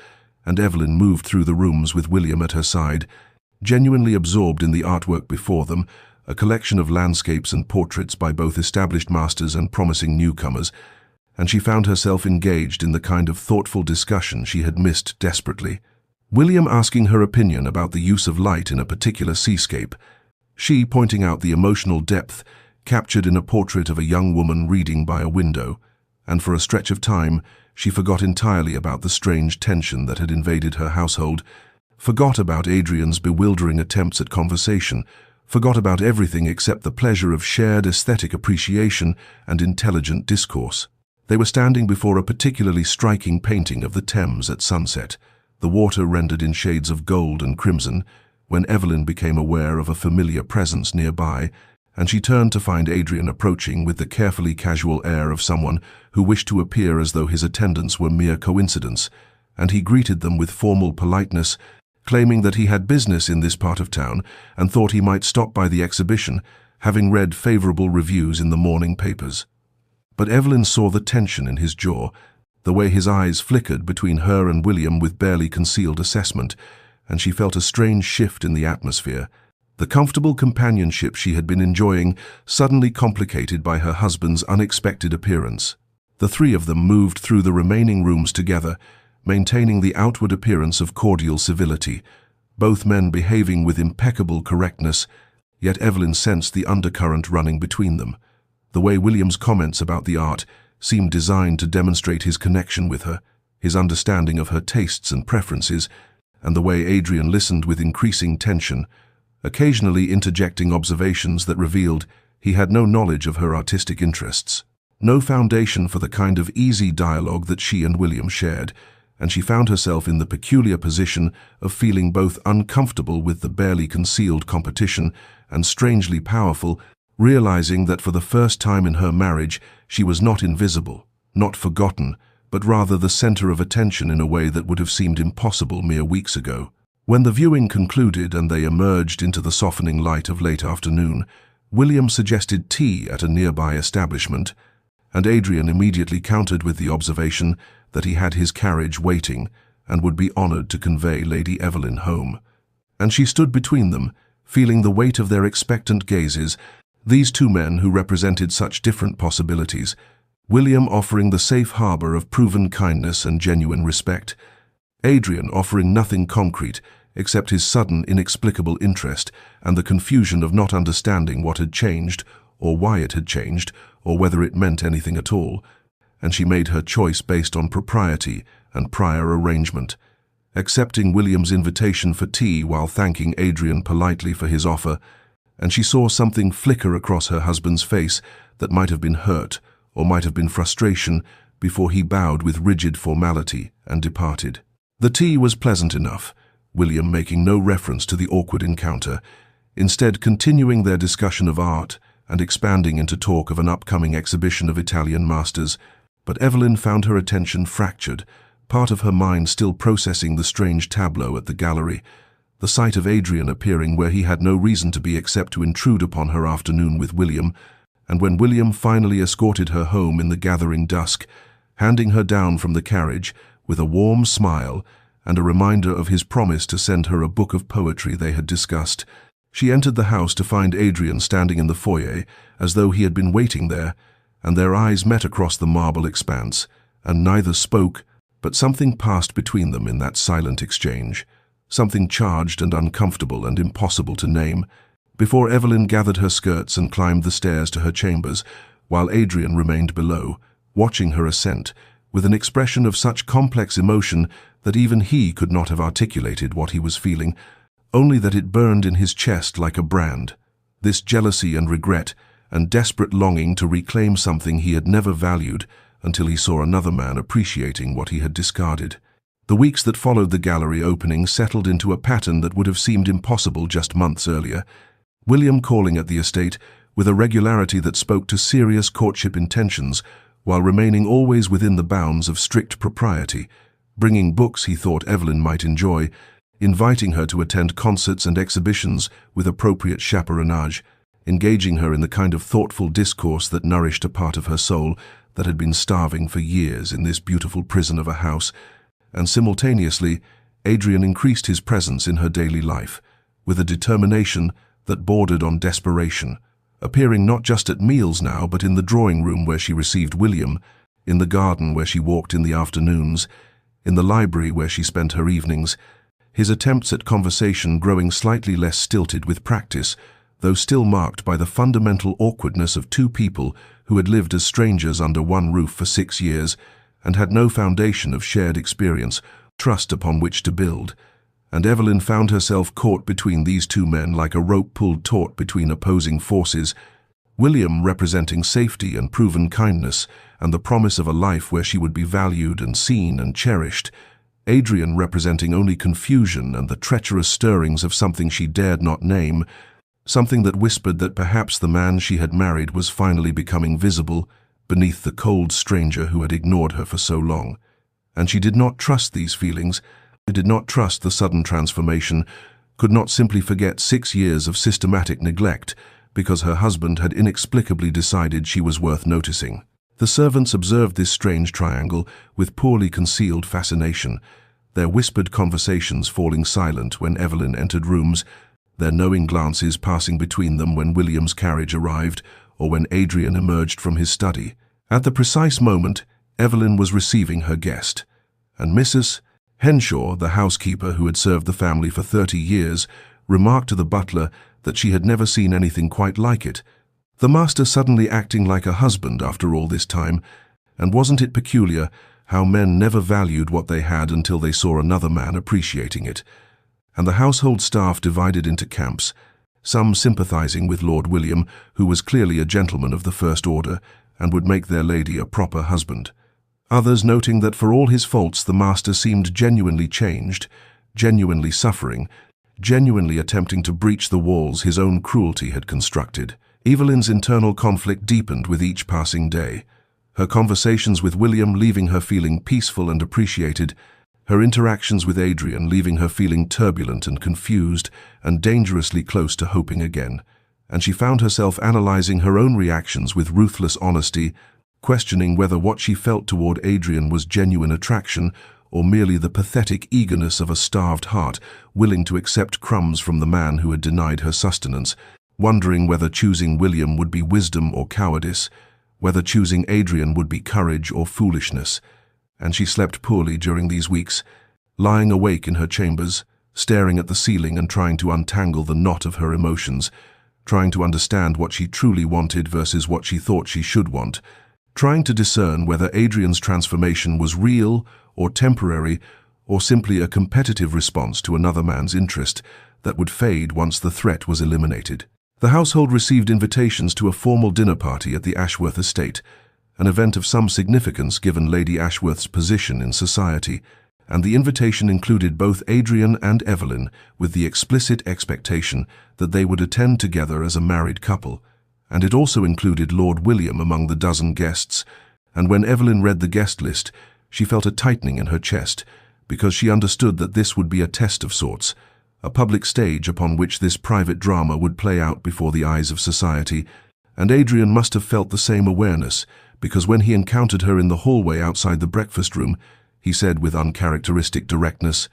S1: and Evelyn moved through the rooms with William at her side, genuinely absorbed in the artwork before them, a collection of landscapes and portraits by both established masters and promising newcomers, and she found herself engaged in the kind of thoughtful discussion she had missed desperately. William asking her opinion about the use of light in a particular seascape, she pointing out the emotional depth captured in a portrait of a young woman reading by a window, and for a stretch of time she forgot entirely about the strange tension that had invaded her household, forgot about Adrian's bewildering attempts at conversation, forgot about everything except the pleasure of shared aesthetic appreciation and intelligent discourse. They were standing before a particularly striking painting of the Thames at sunset, the water rendered in shades of gold and crimson, when Evelyn became aware of a familiar presence nearby, and she turned to find Adrian approaching with the carefully casual air of someone who wished to appear as though his attendance were mere coincidence, and he greeted them with formal politeness, claiming that he had business in this part of town and thought he might stop by the exhibition, having read favorable reviews in the morning papers. But Evelyn saw the tension in his jaw, the way his eyes flickered between her and William with barely concealed assessment, and she felt a strange shift in the atmosphere. The comfortable companionship she had been enjoying suddenly complicated by her husband's unexpected appearance. The three of them moved through the remaining rooms together, maintaining the outward appearance of cordial civility, both men behaving with impeccable correctness, yet Evelyn sensed the undercurrent running between them. The way William's comments about the art seemed designed to demonstrate his connection with her, his understanding of her tastes and preferences, and the way Adrian listened with increasing tension, occasionally interjecting observations that revealed he had no knowledge of her artistic interests, no foundation for the kind of easy dialogue that she and William shared, and she found herself in the peculiar position of feeling both uncomfortable with the barely concealed competition and strangely powerful, realizing that for the first time in her marriage she was not invisible, not forgotten, but rather the center of attention in a way that would have seemed impossible mere weeks ago. When the viewing concluded and they emerged into the softening light of late afternoon, William suggested tea at a nearby establishment, and Adrian immediately countered with the observation that he had his carriage waiting and would be honored to convey Lady Evelyn home. And she stood between them, feeling the weight of their expectant gazes, these two men who represented such different possibilities, William offering the safe harbor of proven kindness and genuine respect, Adrian offering nothing concrete except his sudden, inexplicable interest and the confusion of not understanding what had changed, or why it had changed, or whether it meant anything at all, and she made her choice based on propriety and prior arrangement, accepting William's invitation for tea while thanking Adrian politely for his offer, and she saw something flicker across her husband's face that might have been hurt or might have been frustration before he bowed with rigid formality and departed. The tea was pleasant enough, William making no reference to the awkward encounter, instead continuing their discussion of art and expanding into talk of an upcoming exhibition of Italian masters. But Evelyn found her attention fractured, part of her mind still processing the strange tableau at the gallery, the sight of Adrian appearing where he had no reason to be except to intrude upon her afternoon with William, and when William finally escorted her home in the gathering dusk, handing her down from the carriage with a warm smile and a reminder of his promise to send her a book of poetry they had discussed. She entered the house to find Adrian standing in the foyer as though he had been waiting there, and their eyes met across the marble expanse, and neither spoke, but something passed between them in that silent exchange, something charged and uncomfortable and impossible to name, before Evelyn gathered her skirts and climbed the stairs to her chambers, while Adrian remained below, watching her ascent, with an expression of such complex emotion that even he could not have articulated what he was feeling, only that it burned in his chest like a brand, this jealousy and regret and desperate longing to reclaim something he had never valued until he saw another man appreciating what he had discarded. The weeks that followed the gallery opening settled into a pattern that would have seemed impossible just months earlier, William calling at the estate with a regularity that spoke to serious courtship intentions while remaining always within the bounds of strict propriety, bringing books he thought Evelyn might enjoy, inviting her to attend concerts and exhibitions with appropriate chaperonage, engaging her in the kind of thoughtful discourse that nourished a part of her soul that had been starving for years in this beautiful prison of a house, and simultaneously, Adrian increased his presence in her daily life, with a determination that bordered on desperation, appearing not just at meals now, but in the drawing room where she received William, in the garden where she walked in the afternoons, in the library where she spent her evenings, his attempts at conversation growing slightly less stilted with practice, though still marked by the fundamental awkwardness of two people who had lived as strangers under one roof for 6 years and had no foundation of shared experience, trust upon which to build. And Evelyn found herself caught between these two men like a rope pulled taut between opposing forces, William representing safety and proven kindness and the promise of a life where she would be valued and seen and cherished, Adrian representing only confusion and the treacherous stirrings of something she dared not name, something that whispered that perhaps the man she had married was finally becoming visible beneath the cold stranger who had ignored her for so long. And she did not trust these feelings, did not trust the sudden transformation, could not simply forget 6 years of systematic neglect because her husband had inexplicably decided she was worth noticing. The servants observed this strange triangle with poorly concealed fascination, their whispered conversations falling silent when Evelyn entered rooms, their knowing glances passing between them when William's carriage arrived or when Adrian emerged from his study. At the precise moment, Evelyn was receiving her guest, and Mrs. Henshaw, the housekeeper who had served the family for 30 years, remarked to the butler that she had never seen anything quite like it. The master suddenly acting like a husband after all this time, and wasn't it peculiar how men never valued what they had until they saw another man appreciating it? And the household staff divided into camps, some sympathizing with Lord William, who was clearly a gentleman of the first order and would make their lady a proper husband. Others noting that for all his faults the master seemed genuinely changed, genuinely suffering, genuinely attempting to breach the walls his own cruelty had constructed. Evelyn's internal conflict deepened with each passing day, her conversations with William leaving her feeling peaceful and appreciated, her interactions with Adrian leaving her feeling turbulent and confused and dangerously close to hoping again. And she found herself analyzing her own reactions with ruthless honesty, questioning whether what she felt toward Adrian was genuine attraction or merely the pathetic eagerness of a starved heart willing to accept crumbs from the man who had denied her sustenance, wondering whether choosing William would be wisdom or cowardice, whether choosing Adrian would be courage or foolishness. And she slept poorly during these weeks, lying awake in her chambers, staring at the ceiling and trying to untangle the knot of her emotions, trying to understand what she truly wanted versus what she thought she should want, trying to discern whether Adrian's transformation was real or temporary or simply a competitive response to another man's interest that would fade once the threat was eliminated. The household received invitations to a formal dinner party at the Ashworth estate, an event of some significance given Lady Ashworth's position in society, and the invitation included both Adrian and Evelyn with the explicit expectation that they would attend together as a married couple, and it also included Lord William among the dozen guests, and when Evelyn read the guest list, she felt a tightening in her chest, because she understood that this would be a test of sorts, a public stage upon which this private drama would play out before the eyes of society, and Adrian must have felt the same awareness, because when he encountered her in the hallway outside the breakfast room, he said with uncharacteristic directness,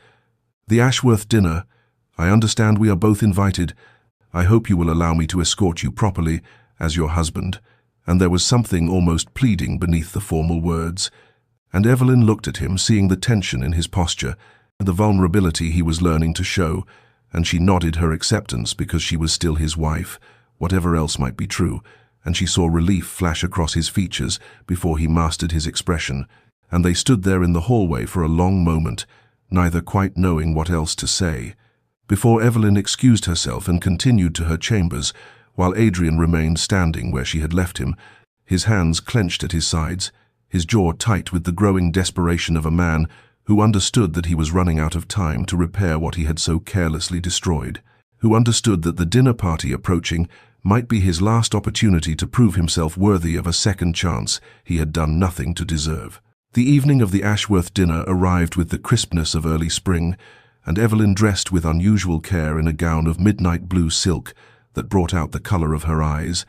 S1: "The Ashworth dinner. I understand we are both invited. I hope you will allow me to escort you properly, as your husband." And there was something almost pleading beneath the formal words. And Evelyn looked at him, seeing the tension in his posture, and the vulnerability he was learning to show, and she nodded her acceptance because she was still his wife, whatever else might be true, and she saw relief flash across his features before he mastered his expression, and they stood there in the hallway for a long moment, neither quite knowing what else to say, before Evelyn excused herself and continued to her chambers, while Adrian remained standing where she had left him, his hands clenched at his sides, his jaw tight with the growing desperation of a man who understood that he was running out of time to repair what he had so carelessly destroyed, who understood that the dinner party approaching might be his last opportunity to prove himself worthy of a second chance he had done nothing to deserve. The evening of the Ashworth dinner arrived with the crispness of early spring, and Evelyn dressed with unusual care in a gown of midnight blue silk that brought out the color of her eyes,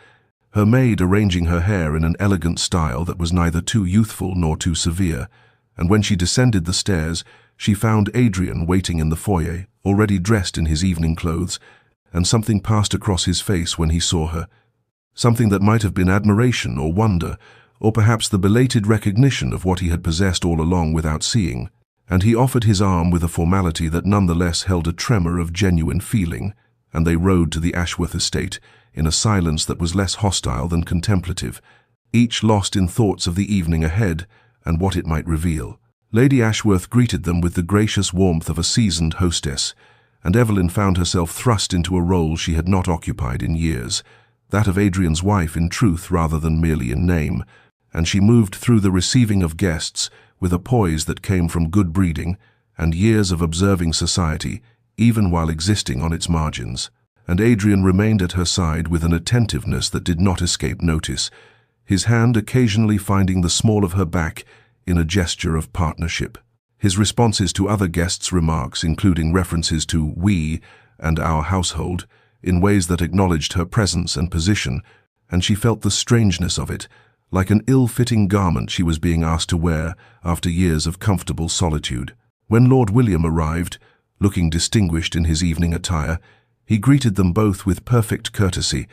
S1: her maid arranging her hair in an elegant style that was neither too youthful nor too severe, and when she descended the stairs, she found Adrian waiting in the foyer, already dressed in his evening clothes, and something passed across his face when he saw her, something that might have been admiration or wonder, or perhaps the belated recognition of what he had possessed all along without seeing, and he offered his arm with a formality that nonetheless held a tremor of genuine feeling, and they rode to the Ashworth estate in a silence that was less hostile than contemplative, each lost in thoughts of the evening ahead and what it might reveal. Lady Ashworth greeted them with the gracious warmth of a seasoned hostess, and Evelyn found herself thrust into a role she had not occupied in years, that of Adrian's wife in truth rather than merely in name, and she moved through the receiving of guests with a poise that came from good breeding and years of observing society, even while existing on its margins. And Adrian remained at her side with an attentiveness that did not escape notice, his hand occasionally finding the small of her back in a gesture of partnership. His responses to other guests' remarks, including references to "we" and "our household," in ways that acknowledged her presence and position, and she felt the strangeness of it, like an ill-fitting garment she was being asked to wear after years of comfortable solitude. When Lord William arrived, looking distinguished in his evening attire, he greeted them both with perfect courtesy,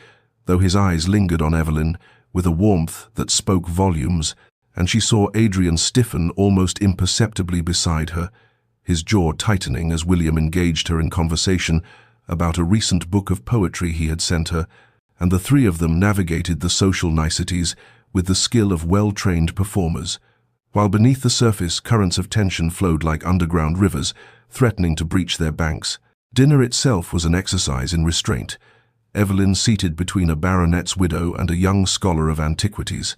S1: though his eyes lingered on Evelyn with a warmth that spoke volumes, and she saw Adrian stiffen almost imperceptibly beside her, his jaw tightening as William engaged her in conversation about a recent book of poetry he had sent her, and the three of them navigated the social niceties with the skill of well-trained performers, while beneath the surface currents of tension flowed like underground rivers, threatening to breach their banks. Dinner itself was an exercise in restraint, Evelyn seated between a baronet's widow and a young scholar of antiquities,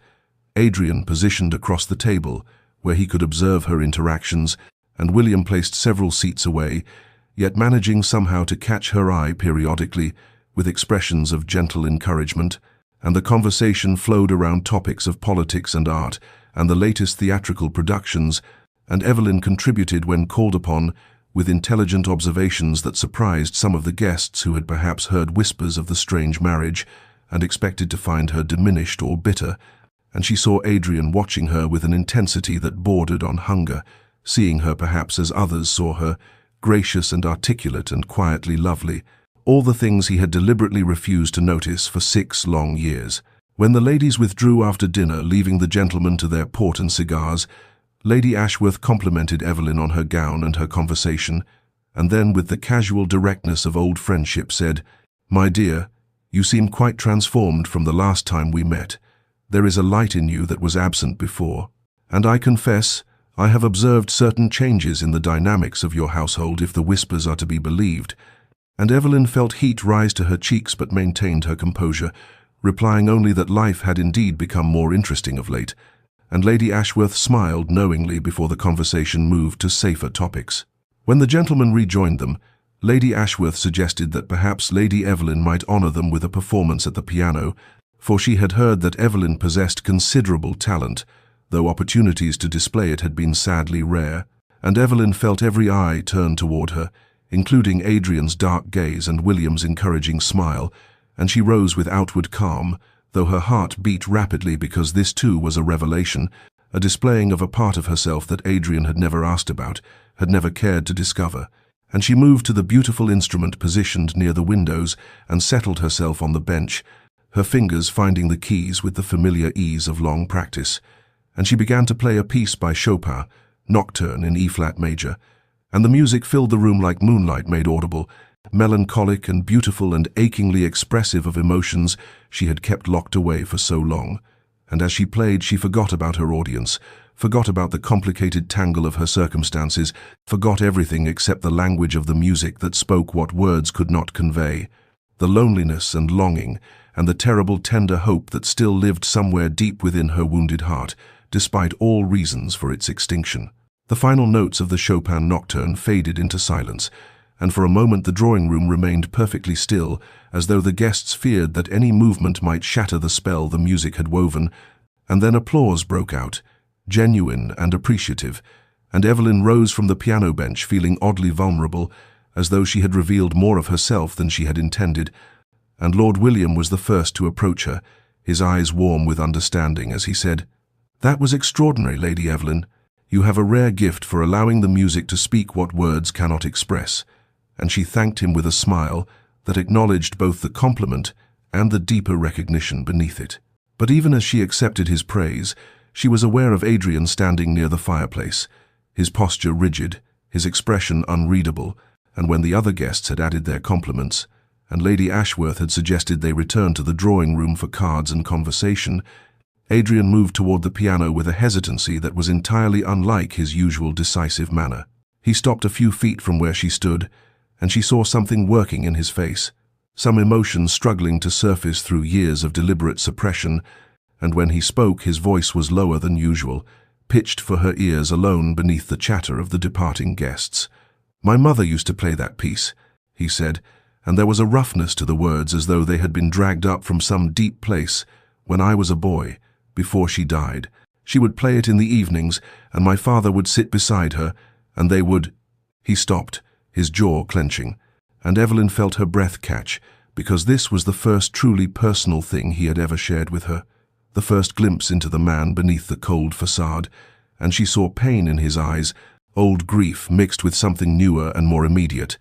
S1: Adrian positioned across the table, where he could observe her interactions, and William placed several seats away, yet managing somehow to catch her eye periodically with expressions of gentle encouragement, and the conversation flowed around topics of politics and art and the latest theatrical productions, and Evelyn contributed when called upon with intelligent observations that surprised some of the guests who had perhaps heard whispers of the strange marriage and expected to find her diminished or bitter, and she saw Adrian watching her with an intensity that bordered on hunger, seeing her perhaps as others saw her, gracious and articulate and quietly lovely, all the things he had deliberately refused to notice for 6 long years. When the ladies withdrew after dinner, leaving the gentlemen to their port and cigars, Lady Ashworth complimented Evelyn on her gown and her conversation, and then with the casual directness of old friendship said, "My dear, you seem quite transformed from the last time we met. There is a light in you that was absent before, and I confess I have observed certain changes in the dynamics of your household if the whispers are to be believed." And Evelyn felt heat rise to her cheeks but maintained her composure, replying only that life had indeed become more interesting of late, and Lady Ashworth smiled knowingly before the conversation moved to safer topics. When the gentlemen rejoined them, Lady Ashworth suggested that perhaps Lady Evelyn might honor them with a performance at the piano, for she had heard that Evelyn possessed considerable talent, though opportunities to display it had been sadly rare, and Evelyn felt every eye turn toward her, including Adrian's dark gaze and William's encouraging smile, and she rose with outward calm, though her heart beat rapidly because this too was a revelation, a displaying of a part of herself that Adrian had never asked about, had never cared to discover, and she moved to the beautiful instrument positioned near the windows and settled herself on the bench, her fingers finding the keys with the familiar ease of long practice, and she began to play a piece by Chopin, Nocturne in E-flat major, and the music filled the room like moonlight made audible, melancholic and beautiful and achingly expressive of emotions she had kept locked away for so long. And as she played, she forgot about her audience, forgot about the complicated tangle of her circumstances, forgot everything except the language of the music that spoke what words could not convey, the loneliness and longing, and the terrible tender hope that still lived somewhere deep within her wounded heart, despite all reasons for its extinction. The final notes of the Chopin Nocturne faded into silence, and for a moment the drawing-room remained perfectly still, as though the guests feared that any movement might shatter the spell the music had woven, and then applause broke out, genuine and appreciative, and Evelyn rose from the piano bench feeling oddly vulnerable, as though she had revealed more of herself than she had intended, and Lord William was the first to approach her, his eyes warm with understanding as he said, "That was extraordinary, Lady Evelyn. You have a rare gift for allowing the music to speak what words cannot express," and she thanked him with a smile that acknowledged both the compliment and the deeper recognition beneath it. But even as she accepted his praise, she was aware of Adrian standing near the fireplace, his posture rigid, his expression unreadable, and when the other guests had added their compliments, and Lady Ashworth had suggested they return to the drawing-room for cards and conversation, Adrian moved toward the piano with a hesitancy that was entirely unlike his usual decisive manner. He stopped a few feet from where she stood, and she saw something working in his face, some emotion struggling to surface through years of deliberate suppression, and when he spoke his voice was lower than usual, pitched for her ears alone beneath the chatter of the departing guests. "My mother used to play that piece," he said, and there was a roughness to the words as though they had been dragged up from some deep place when I was a boy, before she died. She would play it in the evenings, and my father would sit beside her, and they would— He stopped, his jaw clenching, and Evelyn felt her breath catch, because this was the first truly personal thing he had ever shared with her, the first glimpse into the man beneath the cold facade, and she saw pain in his eyes, old grief mixed with something newer and more immediate.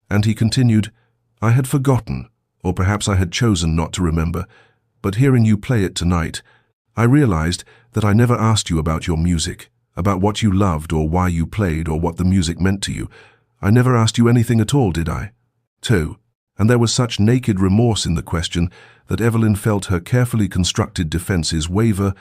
S1: And he continued, "I had forgotten, or perhaps I had chosen not to remember, but hearing you play it tonight, I realized that I never asked you about your music, about what you loved or why you played or what the music meant to you. I never asked you anything at all, did I?" Too. And there was such naked remorse in the question that Evelyn felt her carefully constructed defenses waver,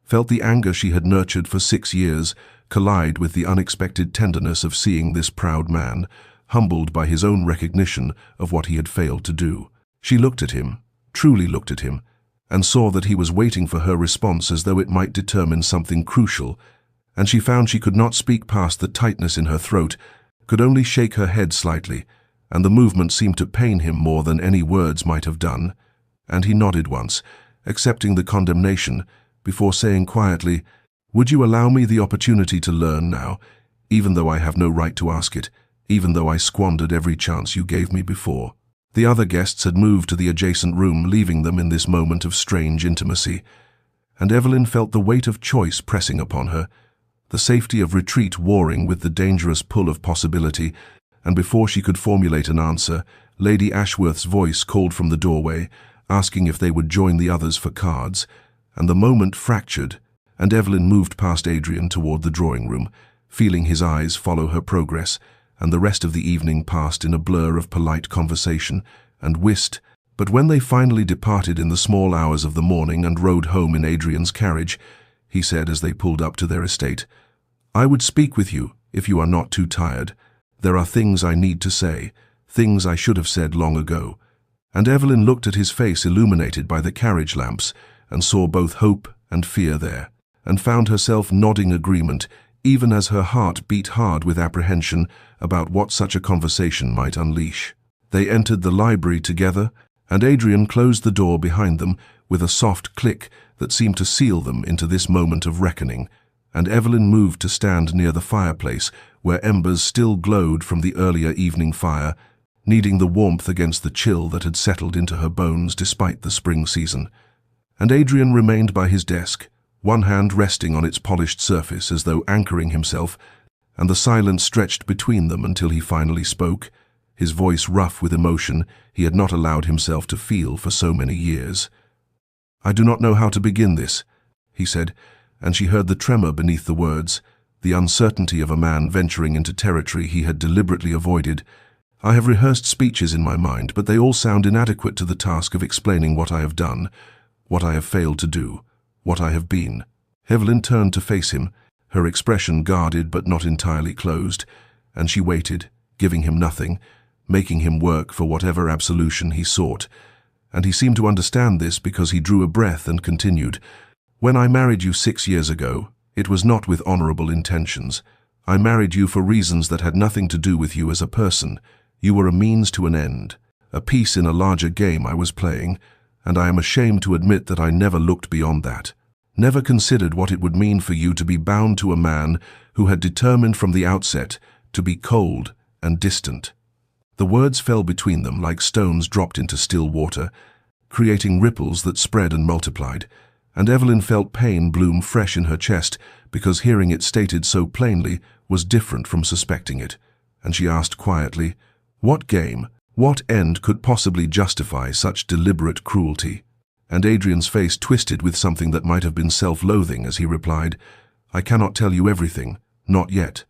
S1: felt the anger she had nurtured for 6 years collide with the unexpected tenderness of seeing this proud man, humbled by his own recognition of what he had failed to do. She looked at him, truly looked at him, and saw that he was waiting for her response as though it might determine something crucial, and she found she could not speak past the tightness in her throat, could only shake her head slightly, and the movement seemed to pain him more than any words might have done, and he nodded once, accepting the condemnation, before saying quietly, "Would you allow me the opportunity to learn now, even though I have no right to ask it, even though I squandered every chance you gave me before?" The other guests had moved to the adjacent room, leaving them in this moment of strange intimacy, and Evelyn felt the weight of choice pressing upon her, the safety of retreat warring with the dangerous pull of possibility, and before she could formulate an answer, Lady Ashworth's voice called from the doorway, asking if they would join the others for cards, and the moment fractured, and Evelyn moved past Adrian toward the drawing-room, feeling his eyes follow her progress, and the rest of the evening passed in a blur of polite conversation and whist. But when they finally departed in the small hours of the morning and rode home in Adrian's carriage, he said as they pulled up to their estate, "I would speak with you if you are not too tired. There are things I need to say, things I should have said long ago." And Evelyn looked at his face illuminated by the carriage lamps and saw both hope and fear there. and found herself nodding agreement, even as her heart beat hard with apprehension about what such a conversation might unleash. They entered the library together, and Adrian closed the door behind them with a soft click that seemed to seal them into this moment of reckoning, and Evelyn moved to stand near the fireplace where embers still glowed from the earlier evening fire, needing the warmth against the chill that had settled into her bones despite the spring season. And Adrian remained by his desk, one hand resting on its polished surface as though anchoring himself, and the silence stretched between them until he finally spoke, his voice rough with emotion he had not allowed himself to feel for so many years. "I do not know how to begin this," he said, and she heard the tremor beneath the words, the uncertainty of a man venturing into territory he had deliberately avoided. "I have rehearsed speeches in my mind, but they all sound inadequate to the task of explaining what I have done, what I have failed to do, what I have been." Evelyn turned to face him, her expression guarded but not entirely closed, and she waited, giving him nothing, making him work for whatever absolution he sought. And he seemed to understand this because he drew a breath and continued, "When I married you 6 years ago, it was not with honorable intentions. I married you for reasons that had nothing to do with you as a person. You were a means to an end, a piece in a larger game I was playing, and I am ashamed to admit that I never looked beyond that, never considered what it would mean for you to be bound to a man who had determined from the outset to be cold and distant." The words fell between them like stones dropped into still water, creating ripples that spread and multiplied, and Evelyn felt pain bloom fresh in her chest because hearing it stated so plainly was different from suspecting it, and she asked quietly, "What game, what end could possibly justify such deliberate cruelty?" And Adrian's face twisted with something that might have been self-loathing as he replied, "I cannot tell you everything, not yet.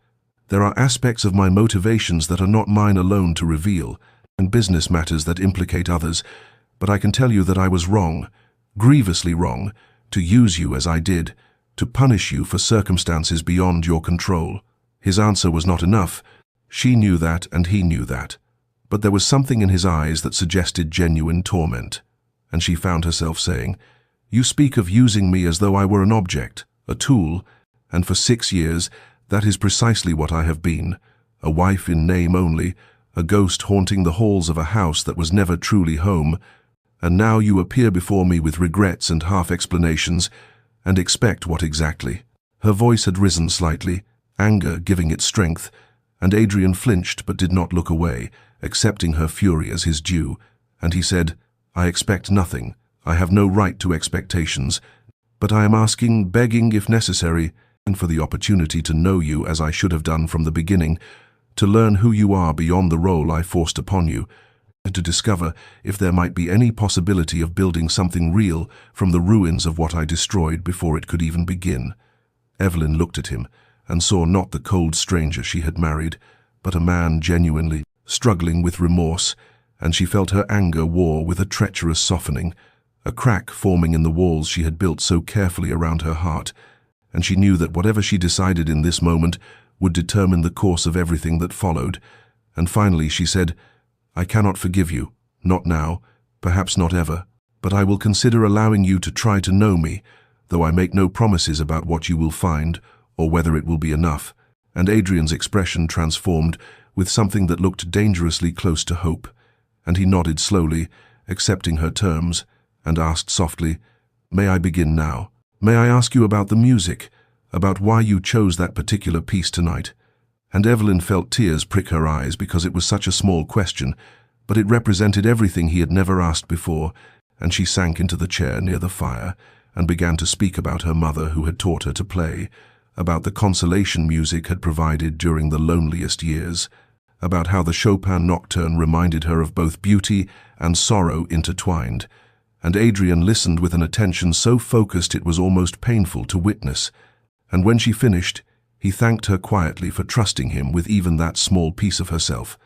S1: There are aspects of my motivations that are not mine alone to reveal, and business matters that implicate others, but I can tell you that I was wrong, grievously wrong, to use you as I did, to punish you for circumstances beyond your control." His answer was not enough. She knew that and he knew that, but there was something in his eyes that suggested genuine torment, and she found herself saying, "You speak of using me as though I were an object, a tool, and for 6 years, that is precisely what I have been, a wife in name only, a ghost haunting the halls of a house that was never truly home, and now you appear before me with regrets and half-explanations, and expect what exactly?" Her voice had risen slightly, anger giving it strength, and Adrian flinched but did not look away, accepting her fury as his due, and he said, "I expect nothing, I have no right to expectations, but I am asking, begging if necessary, and for the opportunity to know you as I should have done from the beginning, to learn who you are beyond the role I forced upon you, to discover if there might be any possibility of building something real from the ruins of what I destroyed before it could even begin." Evelyn looked at him and saw not the cold stranger she had married, but a man genuinely struggling with remorse, and she felt her anger war with a treacherous softening, a crack forming in the walls she had built so carefully around her heart, and she knew that whatever she decided in this moment would determine the course of everything that followed. And finally she said, "I cannot forgive you, not now, perhaps not ever, but I will consider allowing you to try to know me, though I make no promises about what you will find or whether it will be enough." And Adrian's expression transformed with something that looked dangerously close to hope, and he nodded slowly, accepting her terms, and asked softly, "May I begin now? May I ask you about the music, about why you chose that particular piece tonight?" And Evelyn felt tears prick her eyes because it was such a small question, but it represented everything he had never asked before, and she sank into the chair near the fire and began to speak about her mother who had taught her to play, about the consolation music had provided during the loneliest years, about how the Chopin nocturne reminded her of both beauty and sorrow intertwined, and Adrian listened with an attention so focused it was almost painful to witness, and when she finished, he thanked her quietly for trusting him with even that small piece of herself,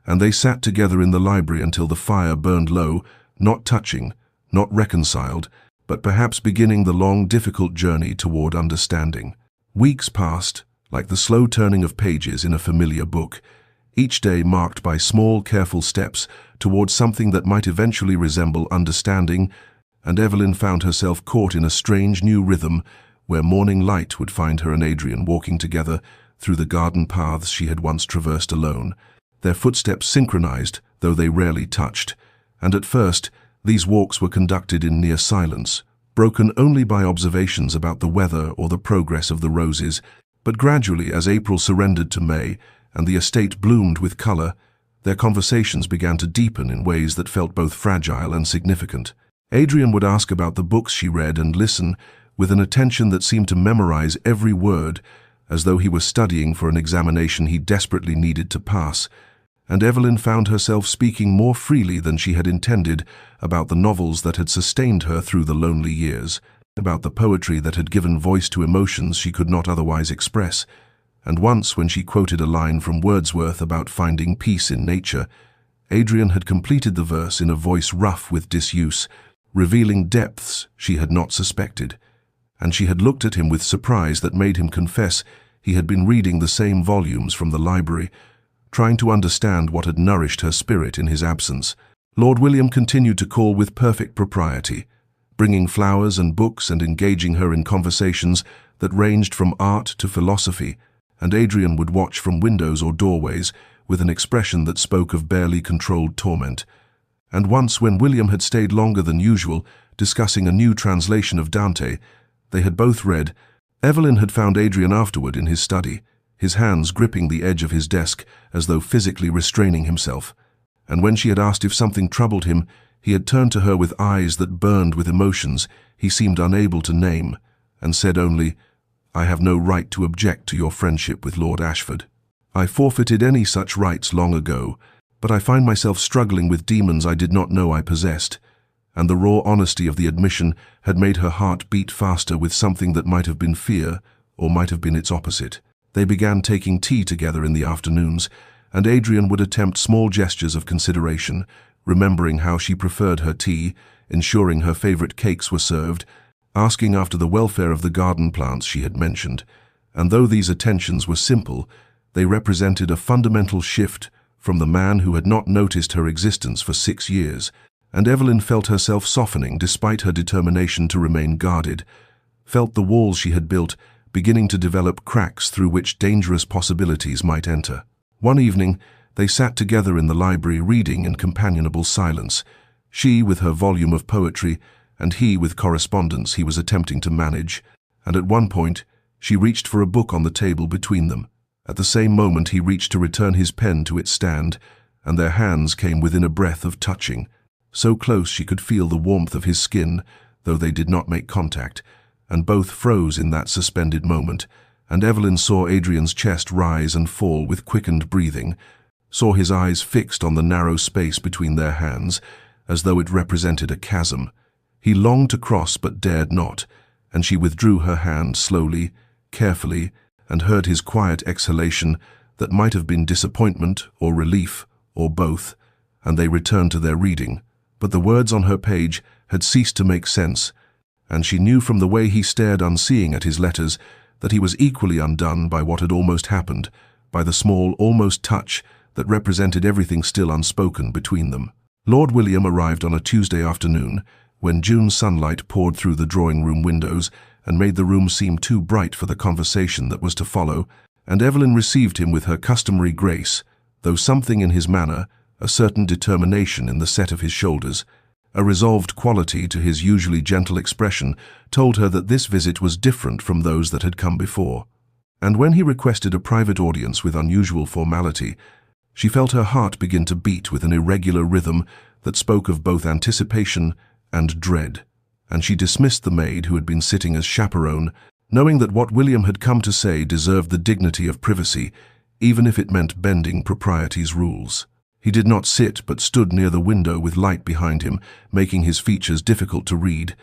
S1: and they sat together in the library until the fire burned low, not touching, not reconciled, but perhaps beginning the long, difficult journey toward understanding. Weeks passed, like the slow turning of pages in a familiar book, each day marked by small, careful steps towards something that might eventually resemble understanding, and Evelyn found herself caught in a strange new rhythm where morning light would find her and Adrian walking together through the garden paths she had once traversed alone, their footsteps synchronized, though they rarely touched. And at first, these walks were conducted in near silence, broken only by observations about the weather or the progress of the roses. But gradually, as April surrendered to May and the estate bloomed with color, their conversations began to deepen in ways that felt both fragile and significant. Adrian would ask about the books she read and listen with an attention that seemed to memorize every word, as though he was studying for an examination he desperately needed to pass. And Evelyn found herself speaking more freely than she had intended about the novels that had sustained her through the lonely years, about the poetry that had given voice to emotions she could not otherwise express. And once, when she quoted a line from Wordsworth about finding peace in nature, Adrian had completed the verse in a voice rough with disuse, revealing depths she had not suspected. And she had looked at him with surprise that made him confess he had been reading the same volumes from the library, trying to understand what had nourished her spirit in his absence. Lord William continued to call with perfect propriety, bringing flowers and books and engaging her in conversations that ranged from art to philosophy, and Adrian would watch from windows or doorways with an expression that spoke of barely controlled torment. And once, when William had stayed longer than usual, discussing a new translation of Dante they had both read, Evelyn had found Adrian afterward in his study, his hands gripping the edge of his desk as though physically restraining himself. And when she had asked if something troubled him, he had turned to her with eyes that burned with emotions he seemed unable to name, and said only, "I have no right to object to your friendship with Lord Ashford. I forfeited any such rights long ago, but I find myself struggling with demons I did not know I possessed." And the raw honesty of the admission had made her heart beat faster with something that might have been fear, or might have been its opposite. They began taking tea together in the afternoons, and Adrian would attempt small gestures of consideration, remembering how she preferred her tea, ensuring her favorite cakes were served, asking after the welfare of the garden plants she had mentioned. And though these attentions were simple, they represented a fundamental shift from the man who had not noticed her existence for 6 years. And Evelyn felt herself softening despite her determination to remain guarded, felt the walls she had built beginning to develop cracks through which dangerous possibilities might enter. One evening, they sat together in the library reading in companionable silence, she with her volume of poetry and he with correspondence he was attempting to manage, and at one point, she reached for a book on the table between them. At the same moment he reached to return his pen to its stand, and their hands came within a breath of touching. So close she could feel the warmth of his skin, though they did not make contact, and both froze in that suspended moment, and Evelyn saw Adrian's chest rise and fall with quickened breathing, saw his eyes fixed on the narrow space between their hands, as though it represented a chasm. He longed to cross but dared not, and she withdrew her hand slowly, carefully, and heard his quiet exhalation that might have been disappointment or relief, or both, and they returned to their reading. But the words on her page had ceased to make sense, and she knew from the way he stared unseeing at his letters that he was equally undone by what had almost happened, by the small, almost touch that represented everything still unspoken between them. Lord William arrived on a Tuesday afternoon, when June sunlight poured through the drawing-room windows and made the room seem too bright for the conversation that was to follow, and Evelyn received him with her customary grace, though something in his manner, a certain determination in the set of his shoulders, a resolved quality to his usually gentle expression, told her that this visit was different from those that had come before. And when he requested a private audience with unusual formality, she felt her heart begin to beat with an irregular rhythm that spoke of both anticipation and dread, and she dismissed the maid who had been sitting as chaperone, knowing that what William had come to say deserved the dignity of privacy, even if it meant bending propriety's rules. He did not sit, but stood near the window with light behind him, making his features difficult to read,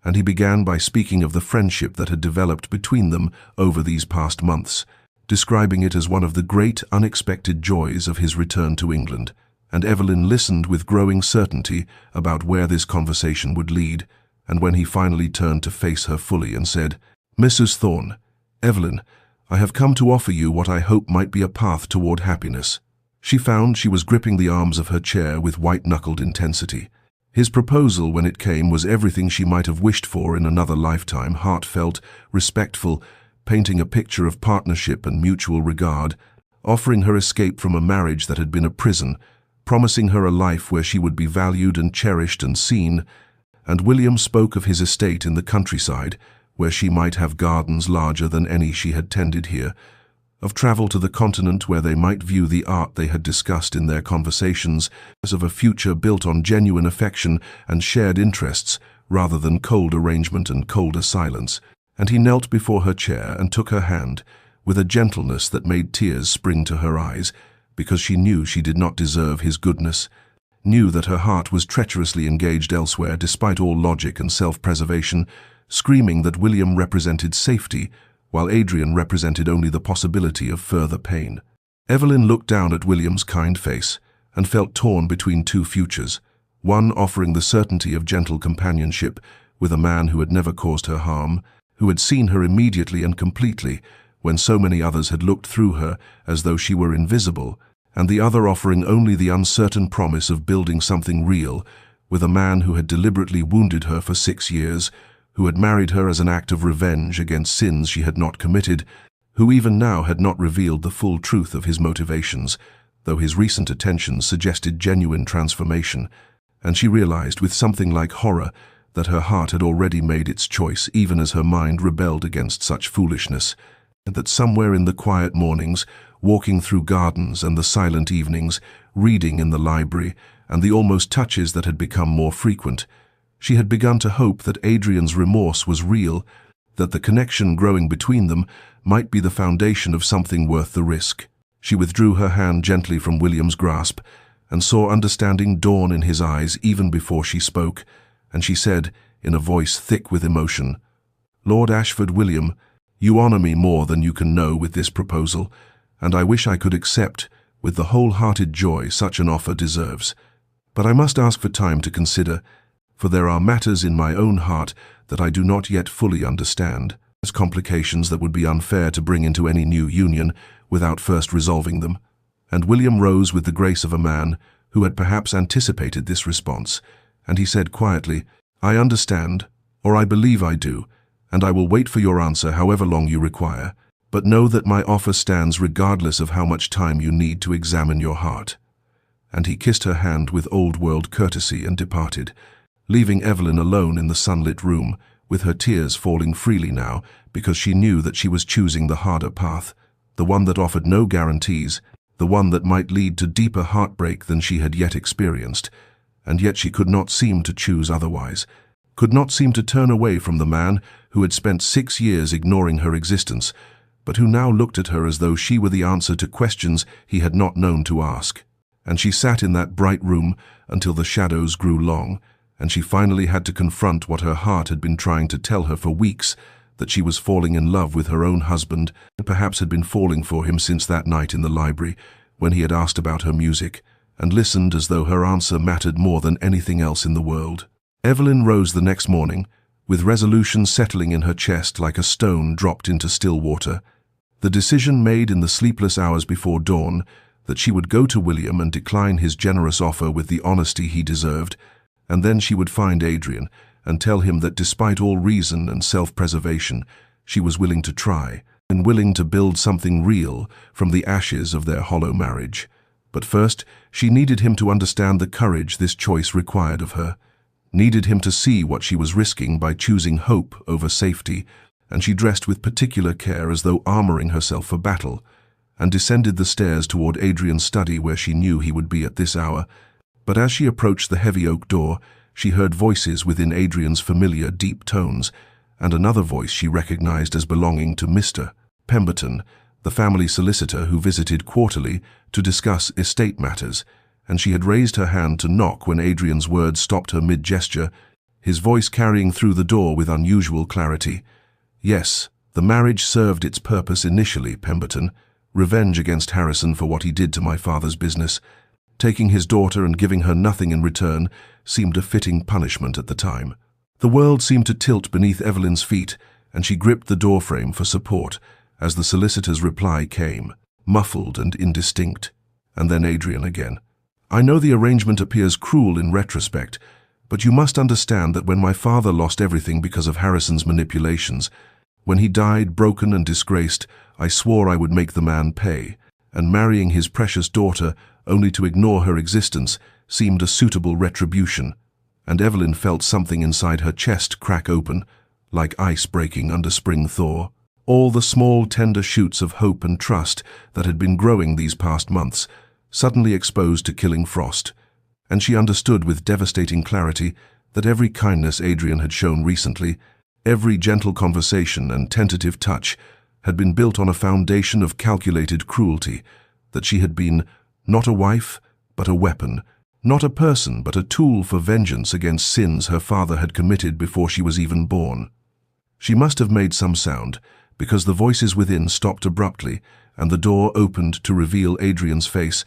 S1: and he began by speaking of the friendship that had developed between them over these past months, describing it as one of the great unexpected joys of his return to England. And Evelyn listened with growing certainty about where this conversation would lead, and when he finally turned to face her fully and said, "Mrs. Thorne, Evelyn, I have come to offer you what I hope might be a path toward happiness." She found she was gripping the arms of her chair with white-knuckled intensity. His proposal, when it came, was everything she might have wished for in another lifetime, heartfelt, respectful, painting a picture of partnership and mutual regard, offering her escape from a marriage that had been a prison, promising her a life where she would be valued and cherished and seen. And William spoke of his estate in the countryside, where she might have gardens larger than any she had tended here, of travel to the continent where they might view the art they had discussed in their conversations, as of a future built on genuine affection and shared interests, rather than cold arrangement and colder silence. And he knelt before her chair and took her hand, with a gentleness that made tears spring to her eyes, because she knew she did not deserve his goodness, knew that her heart was treacherously engaged elsewhere despite all logic and self-preservation, screaming that William represented safety, while Adrian represented only the possibility of further pain. Evelyn looked down at William's kind face and felt torn between two futures, one offering the certainty of gentle companionship with a man who had never caused her harm, who had seen her immediately and completely when so many others had looked through her as though she were invisible, and the other offering only the uncertain promise of building something real with a man who had deliberately wounded her for 6 years, who had married her as an act of revenge against sins she had not committed, who even now had not revealed the full truth of his motivations, though his recent attentions suggested genuine transformation, and she realized with something like horror that her heart had already made its choice even as her mind rebelled against such foolishness, and that somewhere in the quiet mornings, walking through gardens and the silent evenings, reading in the library, and the almost touches that had become more frequent, she had begun to hope that Adrian's remorse was real, that the connection growing between them might be the foundation of something worth the risk. She withdrew her hand gently from William's grasp and saw understanding dawn in his eyes even before she spoke, and she said, in a voice thick with emotion, "Lord Ashford, William, you honor me more than you can know with this proposal, and I wish I could accept, with the wholehearted joy such an offer deserves. But I must ask for time to consider, for there are matters in my own heart that I do not yet fully understand, as complications that would be unfair to bring into any new union without first resolving them." And William rose with the grace of a man who had perhaps anticipated this response, and he said quietly, "I understand, or I believe I do, and I will wait for your answer however long you require, but know that my offer stands regardless of how much time you need to examine your heart." And he kissed her hand with old-world courtesy and departed, leaving Evelyn alone in the sunlit room, with her tears falling freely now because she knew that she was choosing the harder path, the one that offered no guarantees, the one that might lead to deeper heartbreak than she had yet experienced, and yet she could not seem to choose otherwise, could not seem to turn away from the man who had spent 6 years ignoring her existence, but who now looked at her as though she were the answer to questions he had not known to ask. And she sat in that bright room until the shadows grew long, and she finally had to confront what her heart had been trying to tell her for weeks, that she was falling in love with her own husband, and perhaps had been falling for him since that night in the library, when he had asked about her music, and listened as though her answer mattered more than anything else in the world. Evelyn rose the next morning, with resolution settling in her chest like a stone dropped into still water. The decision made in the sleepless hours before dawn, that she would go to William and decline his generous offer with the honesty he deserved, and then she would find Adrian and tell him that despite all reason and self-preservation, she was willing to try, and willing to build something real from the ashes of their hollow marriage. But first, she needed him to understand the courage this choice required of her, needed him to see what she was risking by choosing hope over safety, and she dressed with particular care as though armoring herself for battle, and descended the stairs toward Adrian's study where she knew he would be at this hour. But as she approached the heavy oak door, she heard voices within Adrian's familiar deep tones, and another voice she recognized as belonging to Mr. Pemberton, the family solicitor who visited quarterly to discuss estate matters, and she had raised her hand to knock when Adrian's words stopped her mid-gesture, his voice carrying through the door with unusual clarity. "Yes, the marriage served its purpose initially, Pemberton. Revenge against Harrison for what he did to my father's business. Taking his daughter and giving her nothing in return seemed a fitting punishment at the time." The world seemed to tilt beneath Evelyn's feet, and she gripped the doorframe for support as the solicitor's reply came, muffled and indistinct. And then Adrian again. "I know the arrangement appears cruel in retrospect, But you must understand that when my father lost everything because of Harrison's manipulations, when he died broken and disgraced, I swore I would make the man pay, and marrying his precious daughter only to ignore her existence seemed a suitable retribution. And Evelyn felt something inside her chest crack open, like ice breaking under spring thaw. All the small, tender shoots of hope and trust that had been growing these past months, suddenly exposed to killing frost. And she understood with devastating clarity that every kindness Adrian had shown recently, every gentle conversation and tentative touch, had been built on a foundation of calculated cruelty, that she had been not a wife, but a weapon, not a person, but a tool for vengeance against sins her father had committed before she was even born. She must have made some sound, because the voices within stopped abruptly, and the door opened to reveal Adrian's face,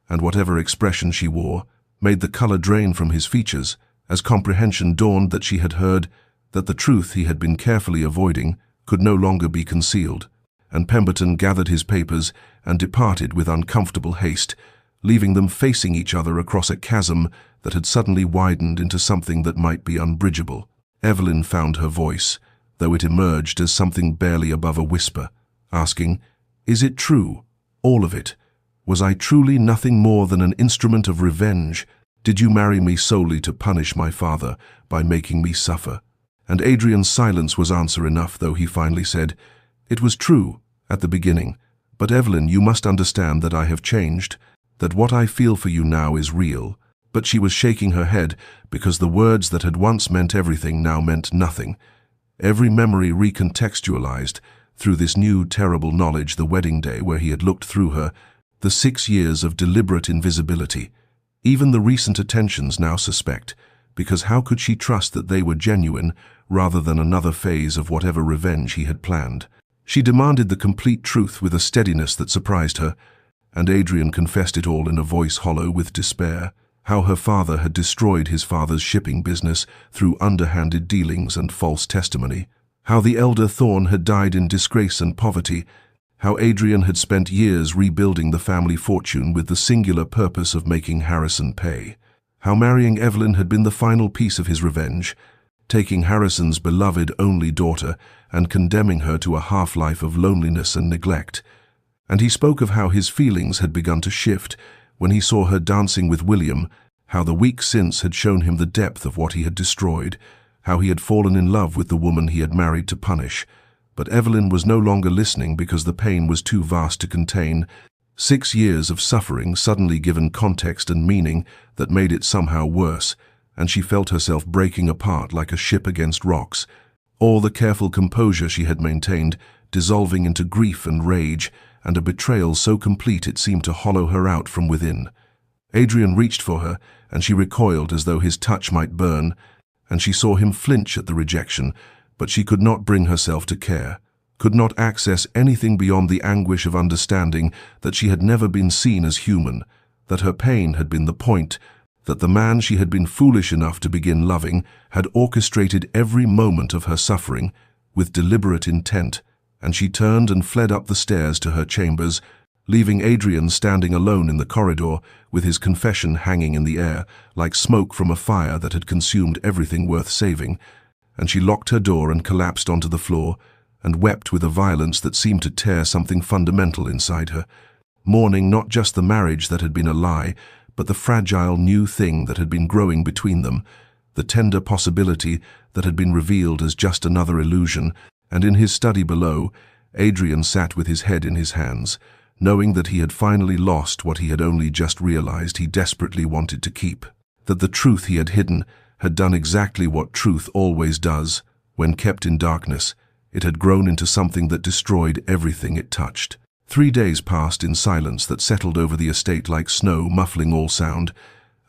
S1: and whatever expression she wore made the color drain from his features, as comprehension dawned that she had heard that the truth he had been carefully avoiding could no longer be concealed, and Pemberton gathered his papers and departed with uncomfortable haste, leaving them facing each other across a chasm that had suddenly widened into something that might be unbridgeable. Evelyn found her voice, though it emerged as something barely above a whisper, asking, "Is it true? All of it? Was I truly nothing more than an instrument of revenge? Did you marry me solely to punish my father by making me suffer?" And Adrian's silence was answer enough, though he finally said, "It was true, at the beginning. But Evelyn, you must understand that I have changed, that what I feel for you now is real." But she was shaking her head, because the words that had once meant everything now meant nothing. Every memory recontextualized through this new terrible knowledge, the wedding day where he had looked through her, the 6 years of deliberate invisibility. Even the recent attentions now suspect, because how could she trust that they were genuine rather than another phase of whatever revenge he had planned? She demanded the complete truth with a steadiness that surprised her, and Adrian confessed it all in a voice hollow with despair. How her father had destroyed his father's shipping business through underhanded dealings and false testimony. How the elder Thorne had died in disgrace and poverty. How Adrian had spent years rebuilding the family fortune with the singular purpose of making Harrison pay. How marrying Evelyn had been the final piece of his revenge, taking Harrison's beloved only daughter and condemning her to a half-life of loneliness and neglect. And he spoke of how his feelings had begun to shift when he saw her dancing with William, how the week since had shown him the depth of what he had destroyed, how he had fallen in love with the woman he had married to punish. But Evelyn was no longer listening because the pain was too vast to contain. 6 years of suffering suddenly given context and meaning that made it somehow worse, and she felt herself breaking apart like a ship against rocks. All the careful composure she had maintained dissolving into grief and rage, and a betrayal so complete it seemed to hollow her out from within. Adrian reached for her, and she recoiled as though his touch might burn, and she saw him flinch at the rejection, but she could not bring herself to care, could not access anything beyond the anguish of understanding that she had never been seen as human, that her pain had been the point, that the man she had been foolish enough to begin loving had orchestrated every moment of her suffering with deliberate intent. And she turned and fled up the stairs to her chambers, leaving Adrian standing alone in the corridor with his confession hanging in the air like smoke from a fire that had consumed everything worth saving. And she locked her door and collapsed onto the floor and wept with a violence that seemed to tear something fundamental inside her, mourning not just the marriage that had been a lie, but the fragile new thing that had been growing between them, the tender possibility that had been revealed as just another illusion. And in his study below, Adrian sat with his head in his hands, knowing that he had finally lost what he had only just realized he desperately wanted to keep, that the truth he had hidden had done exactly what truth always does. When kept in darkness, it had grown into something that destroyed everything it touched. 3 days passed in silence that settled over the estate like snow, muffling all sound,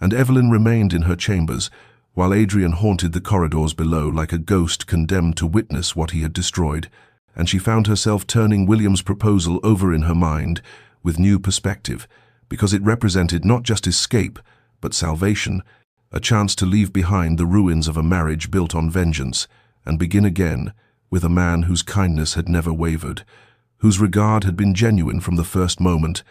S1: and Evelyn remained in her chambers, while Adrian haunted the corridors below like a ghost condemned to witness what he had destroyed, and she found herself turning William's proposal over in her mind with new perspective, because it represented not just escape, but salvation, a chance to leave behind the ruins of a marriage built on vengeance, and begin again with a man whose kindness had never wavered, whose regard had been genuine from the first moment.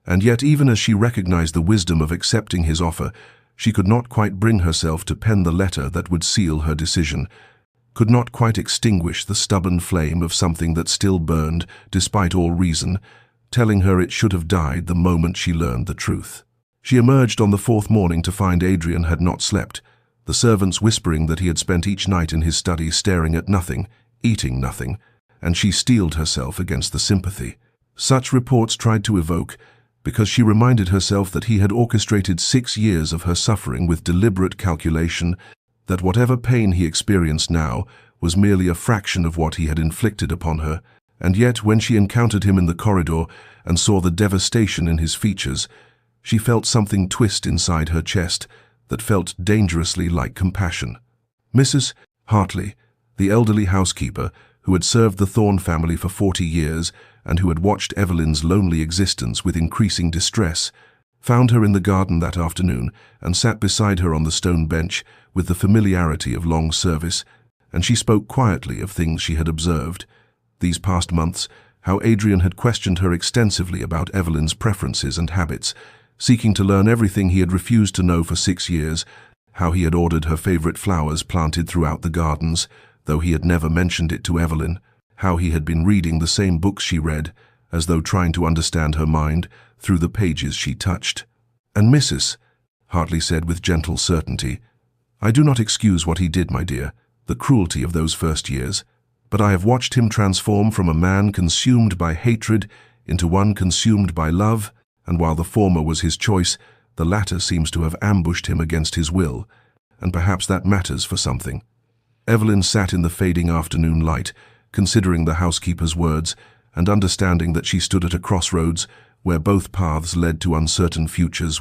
S1: And yet, even as she recognized the wisdom of accepting his offer, She could not quite bring herself to pen the letter that would seal her decision, could not quite extinguish the stubborn flame of something that still burned, despite all reason, telling her it should have died the moment she learned the truth. She emerged on the fourth morning to find Adrian had not slept, the servants whispering that he had spent each night in his study staring at nothing, eating nothing, and she steeled herself against the sympathy such reports tried to evoke, because she reminded herself that he had orchestrated 6 years of her suffering with deliberate calculation, that whatever pain he experienced now was merely a fraction of what he had inflicted upon her. And yet, when she encountered him in the corridor and saw the devastation in his features, she felt something twist inside her chest that felt dangerously like compassion. Mrs. Hartley, the elderly housekeeper, who had served the Thorne family for 40 years and who had watched Evelyn's lonely existence with increasing distress, found her in the garden that afternoon and sat beside her on the stone bench with the familiarity of long service, and she spoke quietly of things she had observed. These past months, how Adrian had questioned her extensively about Evelyn's preferences and habits, seeking to learn everything he had refused to know for 6 years, how he had ordered her favorite flowers planted throughout the gardens, though he had never mentioned it to Evelyn, how he had been reading the same books she read, as though trying to understand her mind through the pages she touched. "And Mrs. Hartley said with gentle certainty, "I do not excuse what he did, my dear, the cruelty of those first years, but I have watched him transform from a man consumed by hatred into one consumed by love, and while the former was his choice, the latter seems to have ambushed him against his will, and perhaps that matters for something." Evelyn sat in the fading afternoon light, considering the housekeeper's words and understanding that she stood at a crossroads where both paths led to uncertain futures.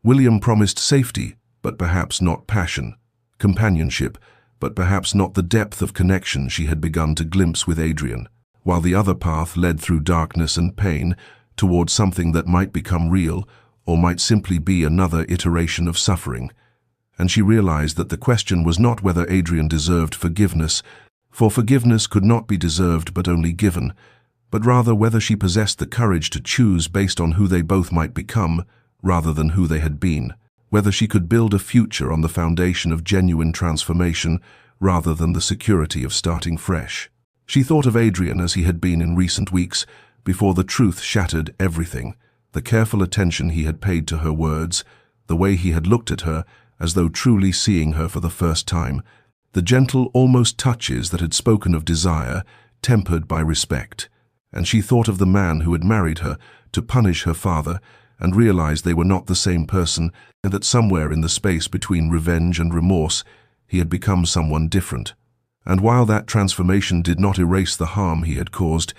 S1: William promised safety, but perhaps not passion, companionship, but perhaps not the depth of connection she had begun to glimpse with Adrian, while the other path led through darkness and pain towards something that might become real or might simply be another iteration of suffering. And she realized that the question was not whether Adrian deserved forgiveness, for forgiveness could not be deserved but only given, but rather whether she possessed the courage to choose based on who they both might become rather than who they had been, whether she could build a future on the foundation of genuine transformation rather than the security of starting fresh. She thought of Adrian as he had been in recent weeks, before the truth shattered everything, the careful attention he had paid to her words, the way he had looked at her as though truly seeing her for the first time, the gentle, almost touches that had spoken of desire, tempered by respect. And she thought of the man who had married her to punish her father, and realized they were not the same person, and that somewhere in the space between revenge and remorse, he had become someone different. And while that transformation did not erase the harm he had caused,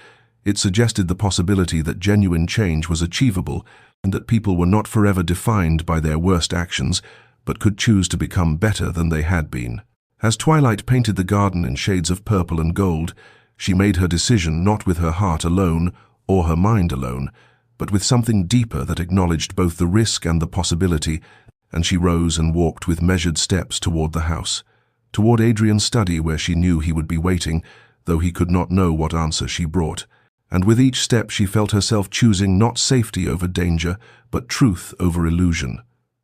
S1: it suggested the possibility that genuine change was achievable, and that people were not forever defined by their worst actions, but could choose to become better than they had been. As twilight painted the garden in shades of purple and gold, she made her decision not with her heart alone or her mind alone, but with something deeper that acknowledged both the risk and the possibility, and she rose and walked with measured steps toward the house, toward Adrian's study where she knew he would be waiting, though he could not know what answer she brought. And with each step she felt herself choosing not safety over danger, but truth over illusion,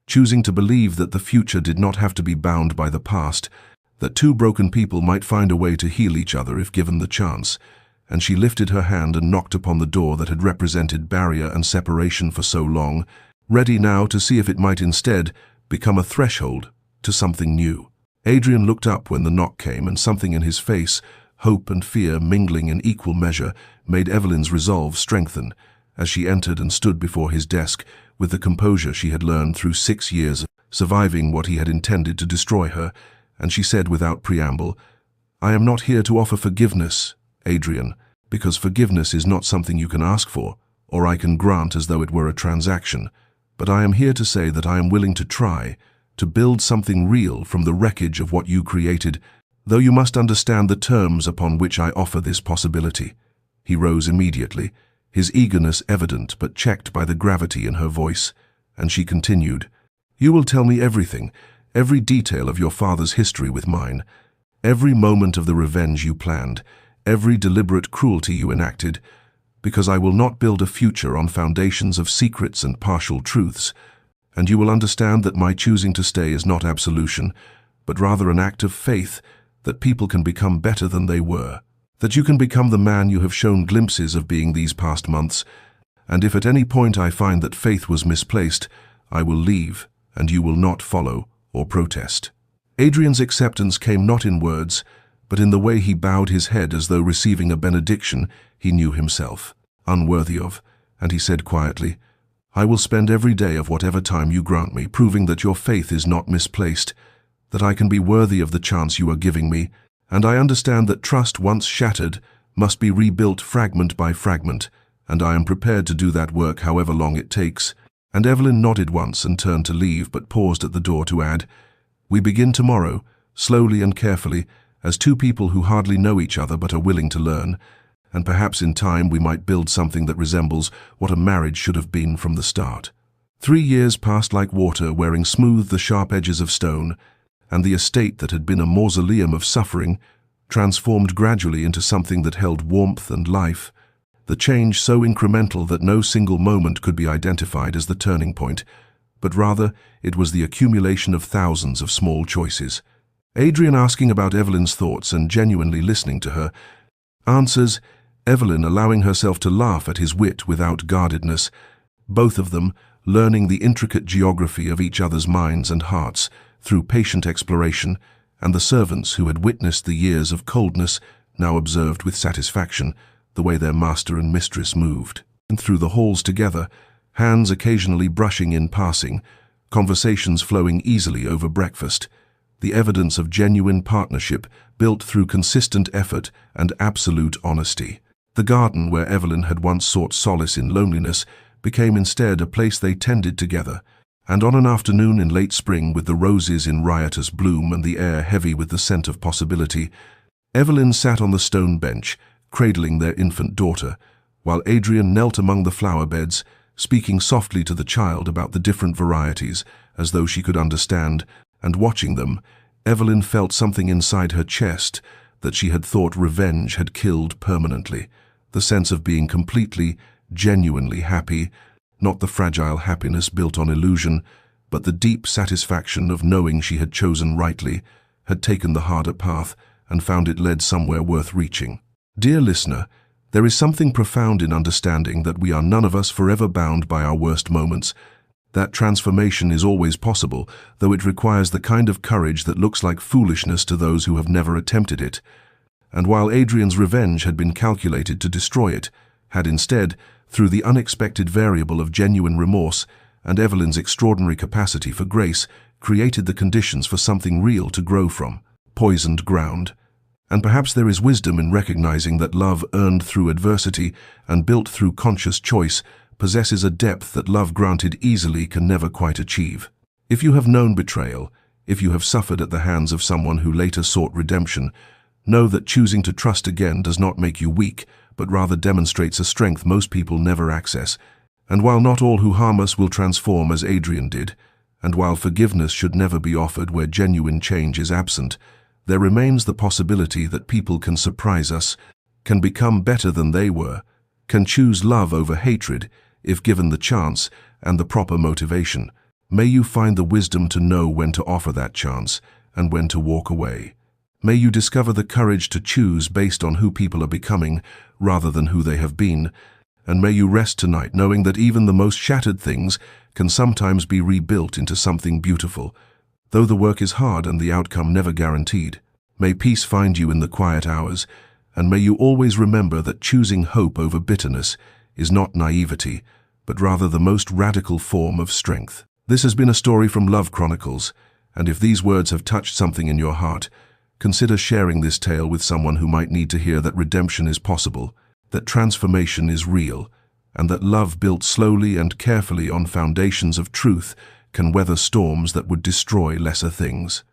S1: choosing to believe that the future did not have to be bound by the past, that two broken people might find a way to heal each other if given the chance. And she lifted her hand and knocked upon the door that had represented barrier and separation for so long, ready now to see if it might instead become a threshold to something new. Adrian looked up when the knock came, and something in his face, hope and fear mingling in equal measure, made Evelyn's resolve strengthen, as she entered and stood before his desk with the composure she had learned through 6 years, surviving what he had intended to destroy her, and she said without preamble, "I am not here to offer forgiveness, Adrian, because forgiveness is not something you can ask for, or I can grant as though it were a transaction, but I am here to say that I am willing to try, to build something real from the wreckage of what you created, though you must understand the terms upon which I offer this possibility." He rose immediately, his eagerness evident but checked by the gravity in her voice, and she continued, "You will tell me everything, every detail of your father's history with mine, every moment of the revenge you planned, every deliberate cruelty you enacted, because I will not build a future on foundations of secrets and partial truths, and you will understand that my choosing to stay is not absolution, but rather an act of faith that people can become better than they were, that you can become the man you have shown glimpses of being these past months, and if at any point I find that faith was misplaced, I will leave, and you will not follow or protest. Adrian's acceptance came not in words, but in the way he bowed his head as though receiving a benediction he knew himself unworthy of, and he said quietly, "I will spend every day of whatever time you grant me proving that your faith is not misplaced, that I can be worthy of the chance you are giving me, and I understand that trust once shattered must be rebuilt fragment by fragment, and I am prepared to do that work however long it takes." And Evelyn nodded once and turned to leave, but paused at the door to add, "We begin tomorrow, slowly and carefully, as two people who hardly know each other but are willing to learn, and perhaps in time we might build something that resembles what a marriage should have been from the start." 3 years passed like water, wearing smooth the sharp edges of stone, and the estate that had been a mausoleum of suffering transformed gradually into something that held warmth and life, the change so incremental that no single moment could be identified as the turning point, but rather it was the accumulation of thousands of small choices. Adrian asking about Evelyn's thoughts and genuinely listening to her answers, Evelyn allowing herself to laugh at his wit without guardedness, both of them learning the intricate geography of each other's minds and hearts through patient exploration, and the servants who had witnessed the years of coldness now observed with satisfaction the way their master and mistress moved. And through the halls together, hands occasionally brushing in passing, conversations flowing easily over breakfast, the evidence of genuine partnership built through consistent effort and absolute honesty. The garden where Evelyn had once sought solace in loneliness became instead a place they tended together, and on an afternoon in late spring with the roses in riotous bloom and the air heavy with the scent of possibility, Evelyn sat on the stone bench, cradling their infant daughter, while Adrian knelt among the flower beds, speaking softly to the child about the different varieties, as though she could understand, and watching them, Evelyn felt something inside her chest that she had thought revenge had killed permanently, the sense of being completely, genuinely happy, not the fragile happiness built on illusion, but the deep satisfaction of knowing she had chosen rightly, had taken the harder path, and found it led somewhere worth reaching. Dear listener, there is something profound in understanding that we are none of us forever bound by our worst moments. That transformation is always possible, though it requires the kind of courage that looks like foolishness to those who have never attempted it. And while Adrian's revenge had been calculated to destroy it, had instead, through the unexpected variable of genuine remorse and Evelyn's extraordinary capacity for grace, created the conditions for something real to grow from, poisoned ground. And perhaps there is wisdom in recognizing that love earned through adversity and built through conscious choice possesses a depth that love granted easily can never quite achieve. If you have known betrayal, if you have suffered at the hands of someone who later sought redemption, know that choosing to trust again does not make you weak, but rather demonstrates a strength most people never access. And while not all who harm us will transform as Adrian did, and while forgiveness should never be offered where genuine change is absent, there remains the possibility that people can surprise us, can become better than they were, can choose love over hatred if given the chance and the proper motivation. May you find the wisdom to know when to offer that chance and when to walk away. May you discover the courage to choose based on who people are becoming rather than who they have been, and may you rest tonight knowing that even the most shattered things can sometimes be rebuilt into something beautiful, though the work is hard and the outcome never guaranteed. May peace find you in the quiet hours, and may you always remember that choosing hope over bitterness is not naivety, but rather the most radical form of strength. This has been a story from Love Chronicles, and if these words have touched something in your heart, consider sharing this tale with someone who might need to hear that redemption is possible, that transformation is real, and that love built slowly and carefully on foundations of truth can weather storms that would destroy lesser things.